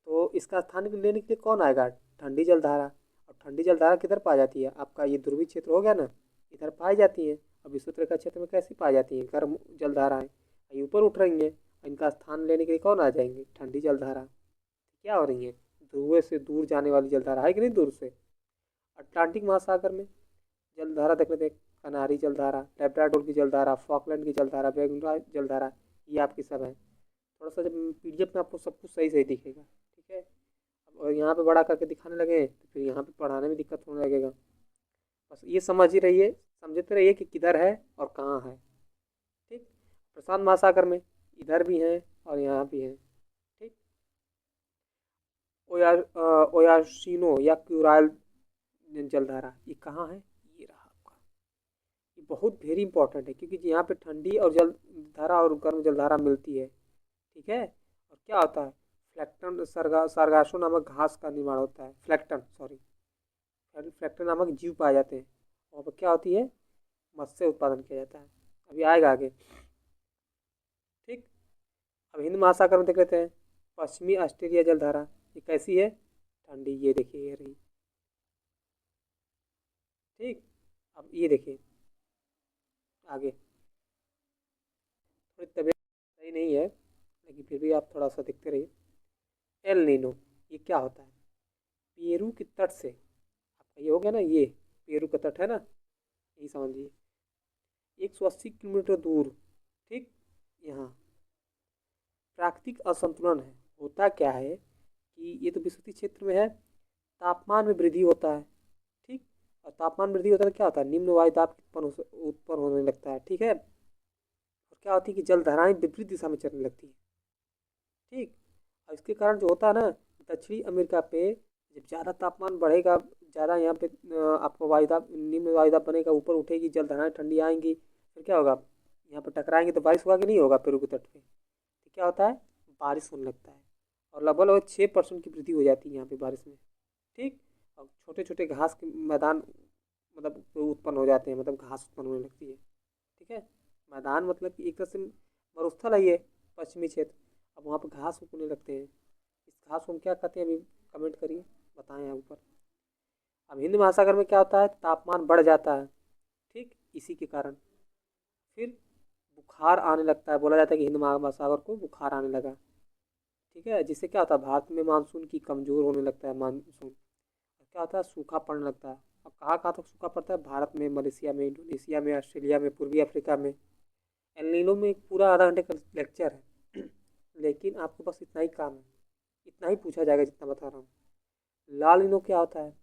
S1: तो इसका स्थान लेने के लिए कौन आएगा, ठंडी जलधारा। और ठंडी जलधारा किधर पाई जाती है, आपका ये ध्रुवीय क्षेत्र हो गया ना, इधर पाई जाती है। और विषुवत रेखा क्षेत्र में कैसी पाई जाती है, गर्म जलधाराएं, ये ऊपर उठ रही हैं, इनका स्थान लेने के लिए कौन आ जाएंगे, ठंडी जलधारा। क्या हो रही है, ध्रुव से दूर जाने वाली जलधारा है कि नहीं, दूर से। अटलांटिक महासागर में जलधारा देख लेते हैं, कनारी जलधारा, लेब्राडोर की जलधारा, फॉकलैंड की जलधारा, बेगुंडा जलधारा, ये आपकी सब है। थोड़ा सा जब पीडीएफ में आपको सब कुछ सही सही दिखेगा, ठीक है। अब यहाँ पे बड़ा करके दिखाने लगे तो फिर यहाँ पे पढ़ाने में दिक्कत होने लगेगा। बस ये समझ ही रहिए, समझते रहिए कि किधर है और कहाँ है, ठीक। प्रशांत महासागर में इधर भी हैं और यहाँ भी हैं, ठीक। ओयासिनो या क्यूराइल जलधारा ये कहाँ है, ये रहा आपका। ये बहुत वेरी इंपॉर्टेंट है, क्योंकि यहाँ पे ठंडी और जलधारा और गर्म जलधारा मिलती है, ठीक है। और क्या होता है, फ्लैक्टन सरगासो नामक घास का निर्माण होता है, फ्लैक्टन सॉरी, फ्लैक्टन नामक जीव पाए जाते हैं। वहाँ पर क्या होती है, मत्स्य उत्पादन किया जाता है, अभी आएगा आगे, ठीक। अब हिंद महासागर में देख लेते हैं, पश्चिमी ऑस्ट्रेलिया जलधारा ये कैसी है, ठंडी, ये देखिए ये रही, ठीक। अब ये देखिए आगे, थोड़ी तबीयत सही नहीं है, लेकिन फिर भी आप थोड़ा सा देखते रहिए। एल नीनो ये क्या होता है, पेरू के तट से, आपका ये हो गया ना, ये पेरू का तट है ना, यही समझिए 180 किलोमीटर दूर, ठीक। यहाँ प्राकृतिक असंतुलन है, होता क्या है कि ये तो विषुवतीय क्षेत्र में है, तापमान में वृद्धि होता है, ठीक। और तापमान वृद्धि होता है तो क्या होता है, निम्न वायु दाब उत्पन्न होने लगता है, ठीक है। और क्या होती है कि जलधाराएं विपरीत दिशा में चलने लगती है, ठीक। और इसके कारण जो होता है ना, दक्षिणी अमेरिका पे जब ज़्यादा तापमान बढ़ेगा, ज़्यादा यहाँ पे आपको वायुदाब, निम्न वायुदाब बनेगा, ऊपर उठेगी, जलधाराएँ ठंडी आएंगी, फिर क्या होगा, यहाँ पर टकराएंगे तो बारिश होगा कि नहीं होगा पेरू के तट पे, तो क्या होता है, बारिश होने लगता है। और लगभग लगभग 6% की वृद्धि हो जाती है यहाँ पे बारिश में। ठीक। और छोटे छोटे घास के मैदान मतलब उत्पन्न हो जाते हैं, मतलब घास उत्पन्न होने लगती है। ठीक है। मैदान मतलब कि एक तरह से मरुस्थल है ये, पश्चिमी क्षेत्र। अब वहाँ पर घास उगने लगते हैं। इस घास को हम क्या कहते हैं, अभी कमेंट करिए, बताएं यहाँ ऊपर। अब हिंद महासागर में क्या होता है, तापमान बढ़ जाता है। ठीक, इसी के कारण फिर बुखार आने लगता है। बोला जाता है कि हिंद महासागर को बुखार आने लगा। ठीक है, जिससे क्या होता है, भारत में मानसून की कमजोर होने लगता है मानसून। क्या होता है, सूखा पड़ने लगता है। अब कहाँ कहाँ तक सूखा पड़ता है, भारत में, मलेशिया में, इंडोनेशिया में, ऑस्ट्रेलिया में, पूर्वी अफ्रीका में। एल नीनो में एक पूरा आधा घंटे का लेक्चर है लेकिन आपको बस इतना ही काम है, इतना ही पूछा जाएगा जितना बता रहा हूँ। लाल नीनो क्या होता है,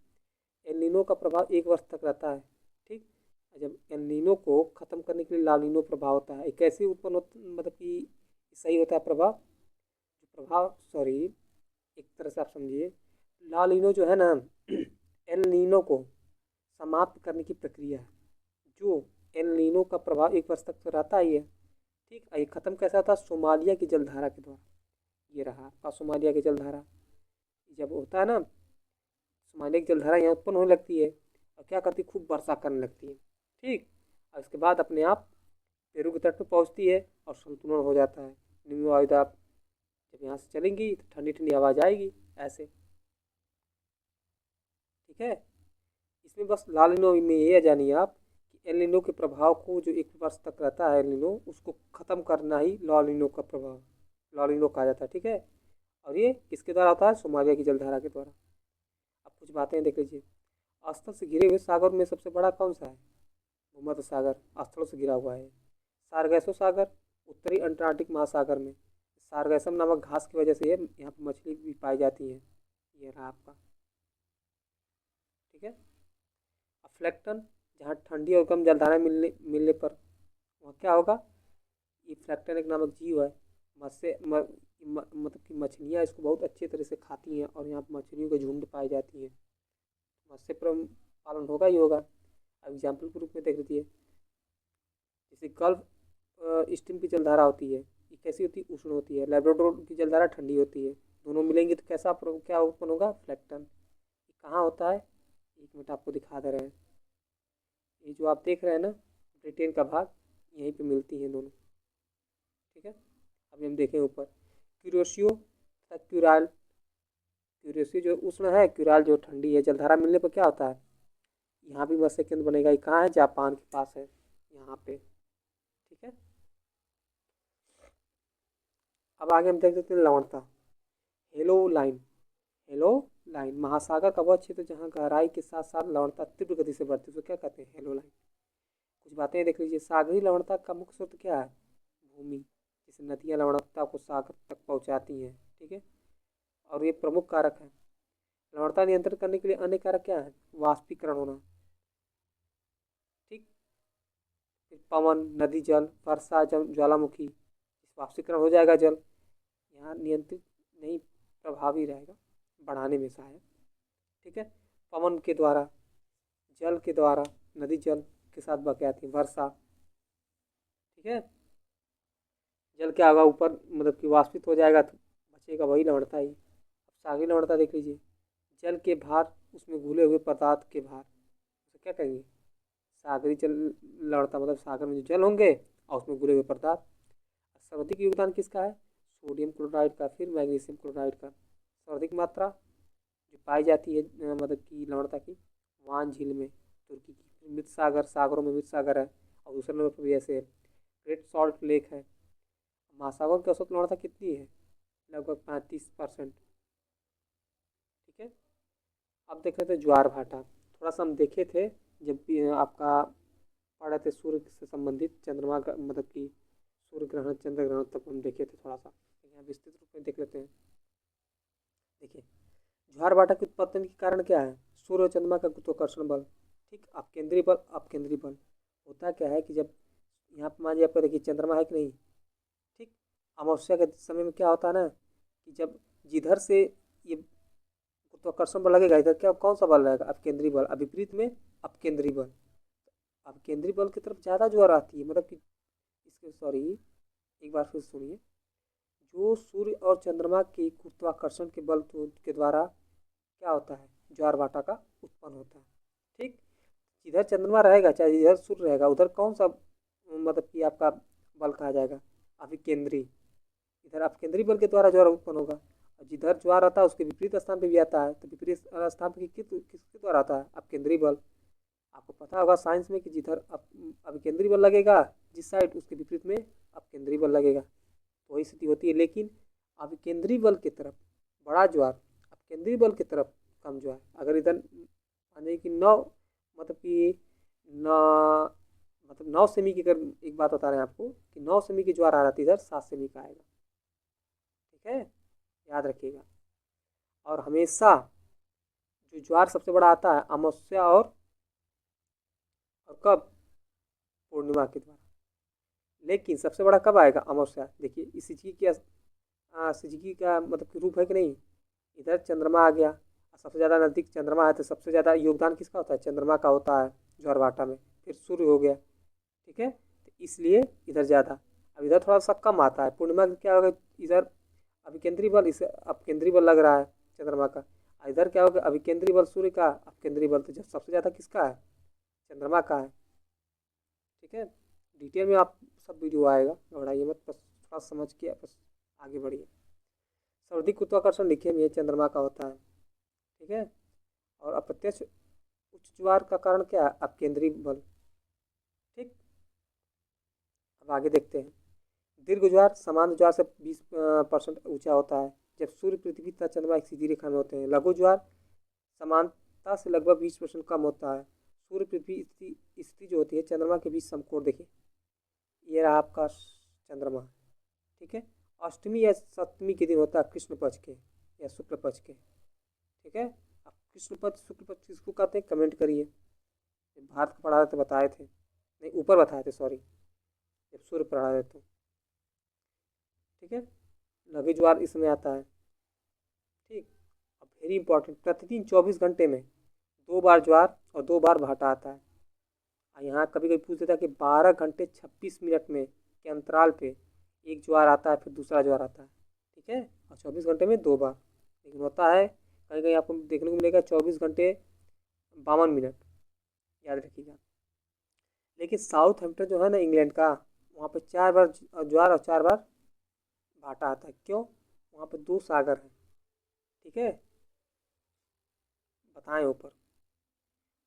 S1: एल नीनो का प्रभाव 1 वर्ष तक रहता है। ठीक। जब एल नीनो को खत्म करने के लिए लाल नीनो प्रभाव होता है। कैसे उत्पन्न होता, मतलब कि सही होता है प्रभाव, प्रभाव सॉरी, एक तरह से आप समझिए, ला नीनो जो है ना, एल नीनो को समाप्त करने की प्रक्रिया है। जो एल नीनो का प्रभाव 1 वर्ष तक तो रहता ही है। ठीक। ये खत्म कैसा होता है, सोमालिया की जलधारा के द्वारा। ये रहा आपका सोमालिया की जलधारा। जब होता है ना, सोमालिया की जलधारा यहाँ उत्पन्न होने लगती है और क्या करती है, खूब वर्षा करने लगती है। ठीक। और इसके बाद अपने आप पेरू के तट पर पहुँचती है और संतुलन हो जाता है। निम्न वायुदाब जब यहाँ से चलेंगी तो ठंडी ठंडी हवा जाएगी ऐसे। ठीक है। इसमें बस लाल नीनो में ये जानिए आप कि एल नीनो के प्रभाव को, जो 1 वर्ष तक रहता है एल नीनो, उसको ख़त्म करना ही लाल नीनो का प्रभाव, लाल नीनो कहा जाता है। ठीक है। और ये किसके द्वारा होता है, सोमालिया की जलधारा के द्वारा। अब कुछ बातें देख लीजिए। स्थल से घिरे हुए सागर में सबसे बड़ा कौन सा है, भूमध्य सागर स्थलों से घिरा हुआ है। सारगैसो सागर उत्तरी अंटार्कटिक महासागर में। सारगैसम नामक घास की वजह से ये यहाँ पर मछली भी पाई जाती है। ये रहा आपका। ठीक है। फ्लैक्टन, जहाँ ठंडी और कम जलधाराएं मिलने मिलने पर वहाँ क्या होगा, ये फ्लैक्टन एक नामक जीव है। मत्स्य मतलब कि मछलियाँ इसको बहुत अच्छे तरह से खाती हैं और यहाँ पर मछलियों के झुंड पाई जाती हैं। मत्स्य पालन होगा ही होगा। अब एग्जाम्पल के रूप में देख लीजिए, जैसे गल्फ स्ट्रीम की जलधारा होती है, ये कैसी होती है, उष्ण होती है। लेब्राडोर की जलधारा ठंडी होती है। दोनों मिलेंगी तो कैसा क्या उत्पन्न होगा, फ्लैक्टन। ये कहाँ होता है, 1 मिनट आपको दिखा दे रहे हैं। ये जो आप देख रहे हैं ना, ब्रिटेन का भाग, यहीं पे मिलती हैं दोनों। ठीक है। अभी हम देखें ऊपर, क्यूरोशियो तथा क्यूराल। क्यूरोशियो जो उष्ण है, क्यूराल जो ठंडी है। जलधारा मिलने पर क्या होता है, यहाँ भी मत्स्य केंद्र बनेगा। ये कहाँ है, जापान के पास है, यहाँ पे। ठीक है। अब आगे हम देख सकते हैं लवणता, हेलो लाइन। हेलो लाइन महासागर का वह क्षेत्र जहाँ गहराई के साथ साथ लवणता तीव्र गति से बढ़ती है, उसको क्या कहते हैं, हेलो लाइन। कुछ बातें देख लीजिए। सागरी लवणता का मुख्य स्रोत क्या है, भूमि। जैसे नदियाँ लवणता को सागर तक पहुँचाती हैं। ठीक है। और ये प्रमुख कारक है। लवणता नियंत्रण करने के लिए अन्य कारक क्या है, वाष्पीकरण होना। ठीक। फिर पवन, नदी जल, वर्षा जल, ज्वालामुखी, वाष्पीकरण हो जाएगा जल, यहाँ नियंत्रित नहीं, प्रभावी रहेगा बढ़ाने में सहायक। ठीक है। पवन के द्वारा, जल के द्वारा, नदी जल के साथ बह के आती है, वर्षा। ठीक है। जल क्या होगा, ऊपर मतलब कि वाष्पित हो जाएगा तो बचेगा वही लवणता ही। अब सागरी लवणता देख लीजिए, जल के भार, उसमें घुले हुए पदार्थ के भार, उसे क्या कहेंगे, सागरी जल लवणता। मतलब सागर में जो जल होंगे और उसमें घुले हुए पदार्थ। सर्वाधिक योगदान किसका है, सोडियम क्लोराइड का, फिर मैग्नीशियम क्लोराइड का। सर्वाधिक मात्रा जो पाई जाती है मतलब कि लवणता की, वान झील में, तुर्की की। मृत सागर, सागरों में मृत सागर है। और दूसरे नंबर पर भी ऐसे ग्रेट सॉल्ट लेक है। महासागर की औसत लवणता कितनी है, लगभग 35%। ठीक है। अब देख रहे थे ज्वार भाटा, थोड़ा सा हम देखे थे जब भी आपका पढ़े थे सूर्य से संबंधित, चंद्रमा का मतलब कि सूर्य ग्रहण चंद्र ग्रहण तक हम देखे थे थोड़ा सा। यहाँ विस्तृत रूप में देख लेते हैं। देखिए, ज्वार भाटा की उत्पत्ति के कारण क्या है, सूर्य और चंद्रमा का गुरुत्वाकर्षण बल। ठीक। अपकेंद्री बल, अपकेंद्री बल होता क्या है कि जब यहाँ पर मान लीजिए आपका, देखिए चंद्रमा है कि नहीं। ठीक। अमावस्या के समय में क्या होता है ना, कि जब जिधर से ये गुरुत्वाकर्षण बल लगेगा, इधर क्या कौन सा बल रहेगा? अपकेंद्री बल। अब विपरीत में अपकेंद्री बल, अपकेंद्री बल की तरफ ज़्यादा ज्वार आती है, मतलब कि इसके सॉरी एक बार फिर सुनिए। जो सूर्य और चंद्रमा के गुरुत्वाकर्षण के बल के द्वारा क्या होता है? ज्वार भाटा का उत्पन्न होता है। ठीक, जिधर चंद्रमा रहेगा चाहे इधर सूर्य रहेगा, उधर कौन सा मतलब कि आपका बल कहा जाएगा? अभिकेंद्री। इधर अपकेंद्री बल के द्वारा ज्वार उत्पन्न होगा, और जिधर ज्वार आता है उसके विपरीत स्थान पे भी आता है, तो विपरीत स्थान पे किसके द्वारा आता है? अपकेंद्री बल। आपको पता होगा साइंस में कि जिधर अभिकेंद्री बल लगेगा जिस साइड, उसके विपरीत में अपकेंद्री बल लगेगा, तो वही स्थिति होती है। लेकिन अभिकेंद्री बल की तरफ बड़ा ज्वार, अपकेंद्री बल की तरफ कम ज्वार। अगर इधर मानिए कि 9 मतलब कि 9 सेमी की, अगर एक बात बता रहे हैं आपको कि 9 सेमी की ज्वार आ रहा था, इधर 7 सेमी का आएगा। ठीक है, याद रखिएगा। और हमेशा जो ज्वार सबसे बड़ा आता है अमावस्या और कब? पूर्णिमा के द्वारा। लेकिन सबसे बड़ा कब आएगा? अमावस्या। देखिए इस सिजकी की सिजकी का मतलब कि रूप है कि नहीं? इधर चंद्रमा आ गया, सबसे ज़्यादा नज़दीक चंद्रमा है, तो सबसे ज़्यादा योगदान किसका होता है? चंद्रमा का होता है ज्वार भाटा में। फिर सूर्य हो गया, ठीक है, तो इसलिए इधर ज़्यादा। अब इधर थोड़ा सा कम आता है। पूर्णिमा का क्या होगा? इधर अभिकेंद्री बल, इसे अपकेंद्री बल लग रहा है चंद्रमा का। इधर क्या होगा? अभिकेंद्री बल सूर्य का, अपकेंद्री बल तो सबसे ज़्यादा किसका है? चंद्रमा का है। ठीक है, डिटेल में आप सब वीडियो आएगा, घबराइए मत, बस थोड़ा समझ के बस आगे बढ़िए। सर्वाधिक गुरुत्वाकर्षण लिखे में चंद्रमा का होता है। ठीक है, और अप्रत्यक्ष उच्च ज्वार का कारण क्या है? अपकेंद्री बल। ठीक, अब आगे देखते हैं। दीर्घ ज्वार सामान्य ज्वार से 20% ऊंचा होता है जब सूर्य, पृथ्वी तथा चंद्रमा एक सीधी रेखा में होते हैं। लघु ज्वार समानता से लगभग 20% कम होता है। सूर्य पृथ्वी स्थिति जो होती है चंद्रमा के बीच समकोण। देखिए ये रहा आपका चंद्रमा। ठीक है, अष्टमी या सप्तमी के दिन होता है, कृष्ण पक्ष के या शुक्ल पक्ष के। ठीक है, अब कृष्ण पक्ष शुक्ल पक्ष किसको कहते हैं? कमेंट करिए। भारत को पढ़ा रहे थे बताए थे, नहीं ऊपर बताए थे सॉरी, जब सूर्य पढ़ा रहे थे। ठीक है, लघु ज्वार इसमें आता है। ठीक, अब वेरी इंपॉर्टेंट, प्रतिदिन 24 घंटे में 2 बार ज्वार और 2 बार भाटा आता है। यहाँ कभी कभी पूछ देता है कि 12 घंटे 26 मिनट में के अंतराल पे एक ज्वार आता है, फिर दूसरा ज्वार आता है। ठीक है, और 24 घंटे में 2 बार। लेकिन होता है कहीं कहीं आपको देखने को मिलेगा 24 घंटे 52 मिनट, याद रखिएगा। लेकिन साउथ हैम्पटन जो है ना इंग्लैंड का, वहाँ पे 4 बार ज्वार और 4 बार भाटा आता है। क्यों? वहाँ पे 2 सागर हैं। ठीक है, बताएं ऊपर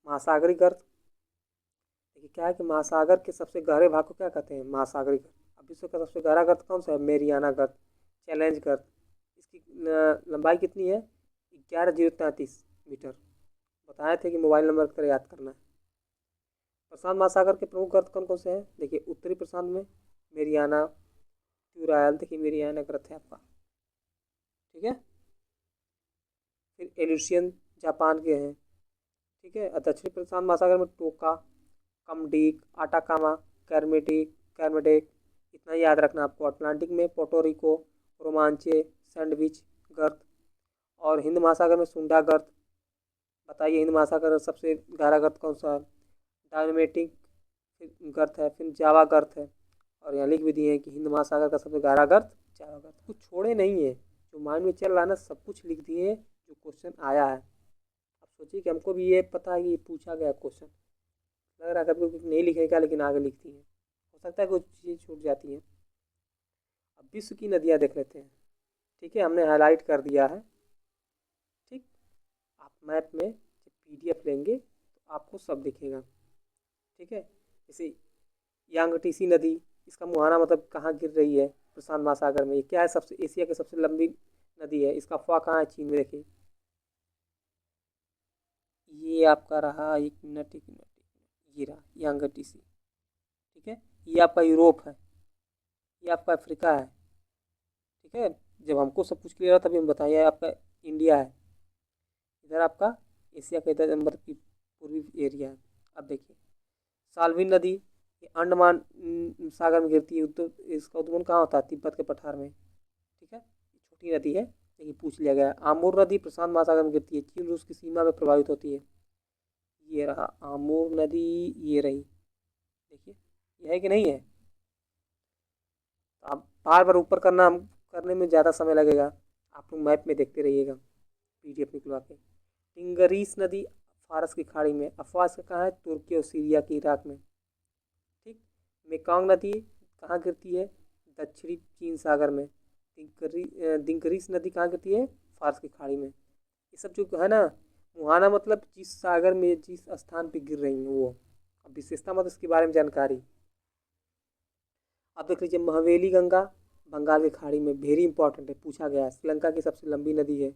S1: महासागरी गर्त। देखिए क्या है कि महासागर के सबसे गहरे भाग को क्या कहते हैं? महासागरी गर्त। अब विश्व का सबसे गहरा गर्त कौन सा है? मेरियाना गर्त, चैलेंज गर्त। इसकी लंबाई कितनी है? 11,033 मीटर। बताए थे कि मोबाइल नंबर की तरह याद करना है। प्रशांत महासागर के प्रमुख गर्त कौन कौन से हैं? देखिए उत्तरी प्रशांत में मेरियाना, ट्यूरायल, देखिए मेरियाना गर्त है आपका। ठीक है, फिर एल्यूशियन जापान के हैं। ठीक है, और दक्षिणी प्रशांत महासागर में टोका, कमडीक, आटाकामा, कैरमेडेक, इतना याद रखना आपको। अटलांटिक में पोर्टोरिको, रोमांचे, सैंडविच गर्त, और हिंद महासागर में सुंडा गर्त। बताइए हिंद महासागर का सबसे गहरा गर्त कौन सा है? डायनामेटिक गर्त है, फिर जावा गर्त है। और यहाँ लिख भी दिए हैं कि हिंद महासागर का सबसे गहरा गर्त जावा गर्त। कुछ छोड़े नहीं है, जो माइंड में चल रहा है ना सब कुछ लिख दिए हैं जो क्वेश्चन आया है। अब सोचिए कि हमको भी ये पता है कि ये पूछा गया क्वेश्चन, लग रहा है कभी कुछ नहीं लिखेगा लेकिन आगे लिखती हैं, हो सकता है कुछ चीज़ छूट जाती है। अब विश्व की नदियाँ देख लेते हैं। ठीक है, हमने हाईलाइट कर दिया है। ठीक, आप मैप में जब PDF लेंगे तो आपको सब दिखेगा। ठीक है, जैसे यांगटीसी नदी, इसका मुहाना मतलब कहाँ गिर रही है? प्रशांत महासागर में। ये क्या है? सबसे एशिया की सबसे लंबी नदी है। इसका फुआ कहाँ है? चीन में। देखिए ये आपका रहा, एक मिनट, ये रहा यांगटीसी। ठीक है, ये आपका यूरोप है, ये आपका अफ्रीका है। ठीक है, जब हमको सब कुछ क्लियर है तभी हम बताइए। आपका इंडिया है, इधर आपका एशिया का इधर मतलब कि पूर्वी एरिया है। अब देखिए साल्विन नदी, ये अंडमान सागर में गिरती है। इसका उद्गम कहाँ होता है? तिब्बत के पठार में। ठीक है, छोटी नदी है देखिए पूछ लिया गया है। आमूर नदी प्रशांत महासागर में गिरती है, चीन रूस की सीमा में प्रभावित होती है। ये रहा आमूर नदी, ये रही, देखिए ये है कि नहीं है। तो आप बार बार ऊपर करने में ज़्यादा समय लगेगा, आप लोग मैप में देखते रहिएगा पीडीएफ निकलवा के। टिंगरीस नदी फारस की खाड़ी में, अफवाज का कहाँ है, तुर्की और सीरिया के इराक में। ठीक। मेकांग नदी कहाँ गिरती है, दक्षिणी चीन सागर में। दिंकरीस नदी कहाँ गिरती है, फारस की खाड़ी में। ये सब जो है ना, मुहाना मतलब जिस सागर में जिस स्थान पे गिर रही है वो, अब विशेषता मतलब इसके बारे में जानकारी। अब देख लीजिए महावेली गंगा बंगाल की खाड़ी में, वेरी इंपॉर्टेंट है, पूछा गया है। श्रीलंका की सबसे लंबी नदी है।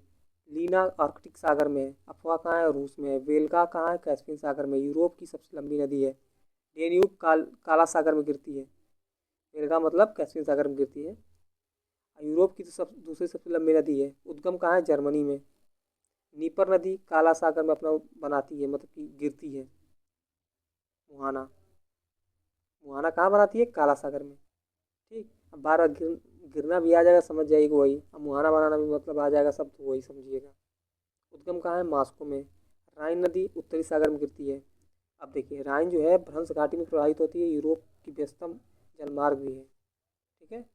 S1: लीना आर्कटिक सागर में है। अफवा कहाँ है, रूस में है। वेल्गा कहाँ है, कैस्पियन सागर में। यूरोप की सबसे लंबी नदी है। डेन्यूब काला सागर में गिरती है। वेल्गा मतलब कैस्पियन सागर में गिरती है। यूरोप की तो दूसरी सबसे लंबी नदी है। उद्गम कहाँ है, जर्मनी में। नीपर नदी काला सागर में अपना बनाती है, मतलब कि गिरती है। मुहाना, मुहाना कहाँ बनाती है, काला सागर में। ठीक। अब बार बार गिरना भी आ जाएगा, समझ जाइएगा वही। अब मुहाना बनाना भी मतलब आ जाएगा सब, तो वही समझिएगा। उद्गम कहाँ है, मॉस्को में। राइन नदी उत्तरी सागर में गिरती है। अब देखिए राइन जो है भ्रंश घाटी में प्रवाहित होती है, यूरोप की व्यस्तम जलमार्ग भी है। ठीक है।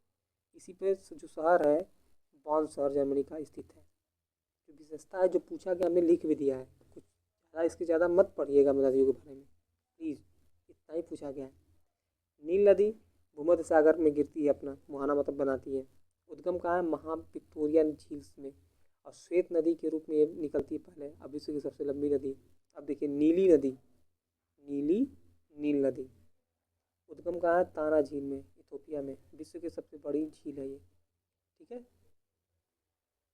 S1: इसी पे जो शहर है, बॉन शहर जर्मनी का स्थित है। जो विशेषता है जो पूछा गया, हमने लिख भी दिया है, कुछ ज़्यादा इसके ज़्यादा मत पढ़िएगा नदियों के बारे में प्लीज़, इतना ही पूछा गया है। नील नदी भूमध्य सागर में गिरती है, अपना मुहाना मतलब बनाती है। उद्गम कहाँ है, महा विक्टोरिया झील में। और श्वेत नदी के रूप में ये निकलती है पहले, अब विश्व की सबसे लंबी नदी। अब देखिए नीली नदी, नीली नील नदी। उद्गम कहाँ है, ताना झील में, इथोपिया में। विश्व की सबसे बड़ी झील है ये। ठीक है।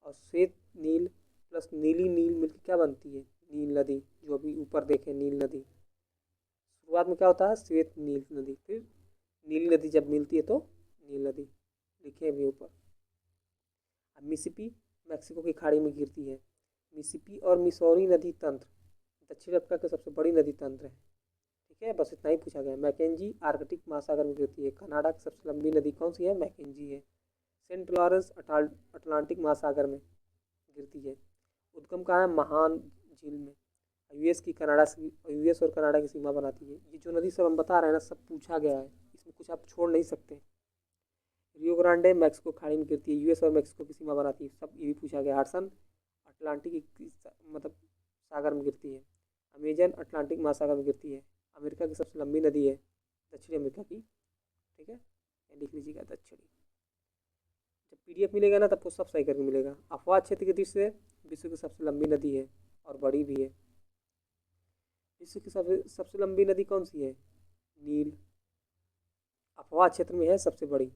S1: और श्वेत नील प्लस नीली नील मिलकर क्या बनती है, नील नदी, जो अभी ऊपर देखें नील नदी। शुरुआत में क्या होता है, श्वेत नील नदी, फिर नीली नदी जब मिलती है तो नील नदी, लिखे अभी ऊपर। अब मिसिसिपी मैक्सिको की खाड़ी में गिरती है। मिसिसिपी और मिसौरी नदी तंत्र दक्षिण अफ्रीका के सबसे बड़ी नदी तंत्र है। ठीक है, बस इतना ही पूछा गया। मैकेंजी आर्कटिक महासागर में गिरती है। कनाडा की सबसे लंबी नदी कौन सी है, मैकेंजी है। सेंट लॉरेंस अटलांटिक महासागर में गिरती है। उद्गम कहाँ है, महान झील में। यूएस और कनाडा की सीमा बनाती है। ये जो नदी सब हम बता रहे हैं ना, सब पूछा गया है, इसमें कुछ आप छोड़ नहीं सकते। रियो ग्रांडे मैक्सिको खाड़ी में गिरती है, यूएस और मैक्सिको की सीमा बनाती है, सब ये भी पूछा गया। हडसन अटलांटिक मतलब सागर में गिरती है। अमेजन अटलांटिक महासागर में गिरती है। अमेरिका की सबसे लंबी नदी है, दक्षिणी अमेरिका की। ठीक है, लिख लीजिएगा दक्षिणी। जब पीडीएफ मिलेगा ना, तब आपको सब सही करके मिलेगा। अफवाह क्षेत्र की दृष्टि से विश्व की सबसे लंबी नदी है और बड़ी भी है। विश्व की सबसे लंबी नदी कौन सी है, नील। अफवाह क्षेत्र में है सबसे बड़ी,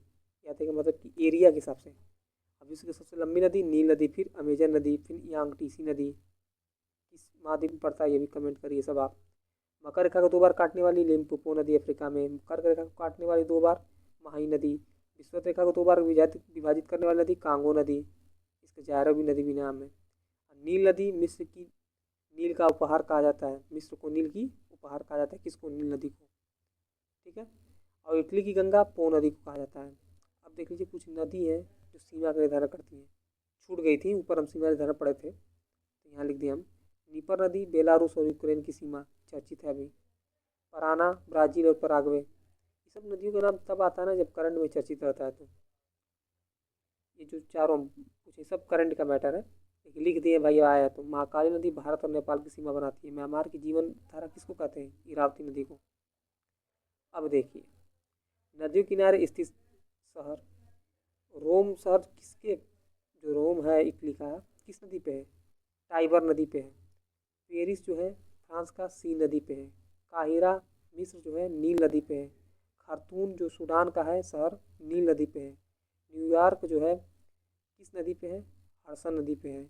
S1: या देखिए मतलब कि एरिया के हिसाब से। अब विश्व की सबसे लंबी नदी नील नदी, फिर अमेजन नदी, फिर यांगटीसी नदी। किस महाद्वीप में पड़ता है, ये भी कमेंट करिए सब आप। मकर रेखा को 2 बार काटने वाली लिम्पोपो नदी अफ्रीका में। कर्क रेखा को काटने वाली 2 बार महाई नदी। विषुवत रेखा को 2 बार विभाजित करने वाली नदी कांगो नदी, इसका जायरो नदी भी नाम है। नील नदी मिस्र की नील का उपहार कहा जाता है, मिस्र को नील की उपहार कहा जाता है, किसको, नील नदी को। ठीक है। और इटली की गंगा पो नदी को कहा जाता है। अब देख लीजिए कुछ नदी है जो सीमा का निर्धारण करती हैं, छूट गई थी, ऊपर हम सीमा निर्धारण पड़े थे तो यहाँ लिख दिए हम। नीपर नदी बेलारूस और यूक्रेन की सीमा चर्चित है अभी। पराना ब्राज़ील और पराग्वे। ये सब नदियों का नाम तब आता है ना जब करंट में चर्चित रहता है, तो ये जो चारों पूछे सब करंट का मैटर है, लेकिन लिख दिए भाई आया। तो महाकाली नदी भारत और नेपाल की सीमा बनाती है। म्यांमार की जीवन धारा किसको कहते हैं, इरावती नदी को। अब देखिए नदियों किनारे स्थित शहर, रोम शहर किसके, जो रोम है इटली का, किस नदी पे है, टाइबर नदी पे है। पेरिस जो है फ्रांस का सी नदी पे है। काहिरा मिस्र जो है नील नदी पे है। खार्तूम जो सूडान का है शहर, नील नदी पे है। न्यूयॉर्क जो है किस नदी पे है, हडसन नदी पे है।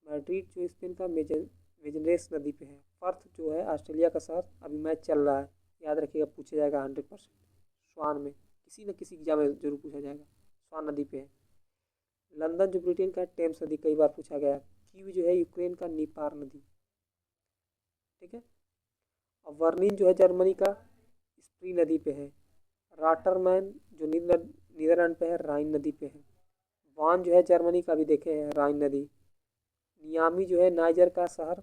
S1: मैड्रिड जो स्पेन का मेजनरेस नदी पे है। पर्थ जो है ऑस्ट्रेलिया का शहर, अभी मैच चल रहा है, याद रखिएगा पूछा जाएगा 100%। स्वान में किसी न किसी एग्जाम में जरूर पूछा जाएगा, स्वान नदी पे है। लंदन जो ब्रिटेन का है टेम्स नदी, कई बार पूछा गया है। कीव जो है यूक्रेन का नीपार नदी। ठीक है। और वर्निन जो है जर्मनी का स्प्री नदी पे है। राटरमैन जो नीदरलैंड पे है राइन नदी पे है। वान जो है जर्मनी का भी देखे हैं, राइन नदी। नियामी जो है नाइजर का शहर,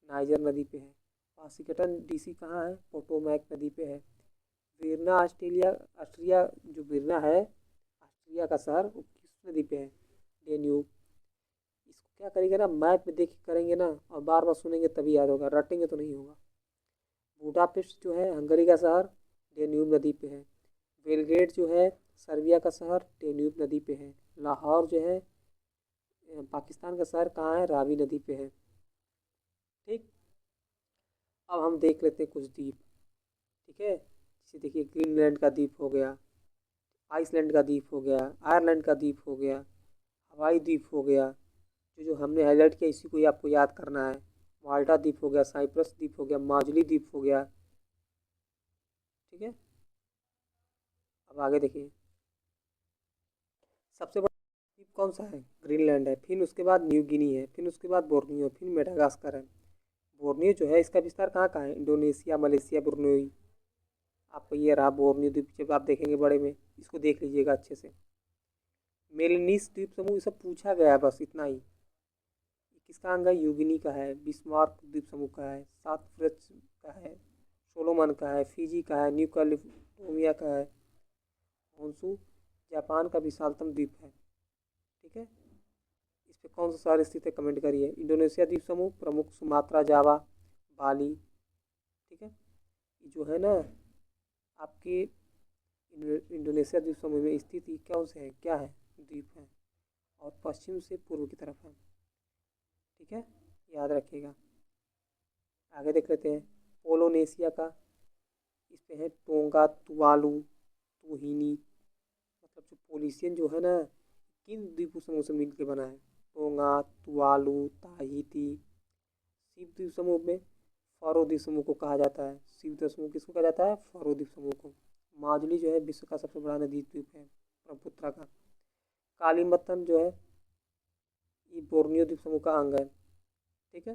S1: नाइजर नदी पे है। वाशिंगटन डीसी कहाँ है, पोटोमैक नदी पे है। वीरना ऑस्ट्रेलिया, ऑस्ट्रिया जो वीरना है ऑस्ट्रिया का शहर, वो किस नदी पे है, डेन्यूब। इसको क्या करेंगे ना, मैप में देख के करेंगे ना, और बार बार सुनेंगे तभी याद होगा, रटेंगे तो नहीं होगा। बुडापेस्ट जो है हंगरी का शहर, डेन्यूब नदी पे है। बेलग्रेड जो है सर्बिया का शहर, डेन्यूब नदी पे है। लाहौर जो है पाकिस्तान का शहर कहाँ है, रावी नदी पे है। ठीक, अब हम देख लेते हैं कुछ द्वीप। ठीक है, जैसे देखिए ग्रीनलैंड का द्वीप हो गया, आइसलैंड का द्वीप हो गया, आयरलैंड का द्वीप हो गया, हवाई द्वीप हो गया। जो जो हमने हाईलाइट किया इसी को ही आपको याद करना है। माल्टा द्वीप हो गया, साइप्रस द्वीप हो गया, माजुली द्वीप हो गया। ठीक है, अब आगे देखिए, सबसे बड़ा द्वीप कौन सा है, ग्रीनलैंड है। फिर उसके बाद न्यू गिनी है, फिर उसके बाद बोर्नियो, फिर मेडागास्कर है। बोर्नियो जो है इसका विस्तार कहाँ कहाँ है, इंडोनेशिया, मलेशिया, ब्रुनई। आपको ये रहा बोर्नियो द्वीप, जब आप देखेंगे बड़े में, इसको देख लीजिएगा अच्छे से। मेलनीस द्वीप समूह, ये सब पूछा गया है, बस इतना ही। किसका अंग है, यूगिनी का है। बिस्मार्क द्वीप समूह का है। सात फ्रेच का है। सोलोमन का है। फिजी का है। न्यू कैलिफोर्निया का है। होंशु जापान का विशालतम द्वीप है। ठीक है, इस पे कौन सा शहर स्थित है, कमेंट करिए। इंडोनेशिया द्वीप समूह प्रमुख सुमात्रा, जावा, बाली। ठीक है, ये जो है ना आपके इंडोनेशिया द्वीप समूह में स्थित, ये कौन से है, क्या है, द्वीप है, और पश्चिम से पूर्व की तरफ है। ठीक है, याद रखिएगा। आगे देख लेते हैं पोलोनेशिया का। इस पे है टोंगा, तुवालू, तुहिनी। मतलब जो पोलिसियन जो है ना, किन द्वीप समूह से मिलकर बना है, टोंगा, तुवालू, ताहिती। सीप द्वीप समूह में फारो द्वीप समूह को कहा जाता है। सीप द्वीप समूह किसको कहा जाता है, फारो द्वीप समूह को। माजुली जो है विश्व का सबसे बड़ा नदी द्वीप है, ब्रह्मपुत्रा का। कालीमतन जो है ये बोर्नियो द्वीप समूह का अंग है। ठीक है,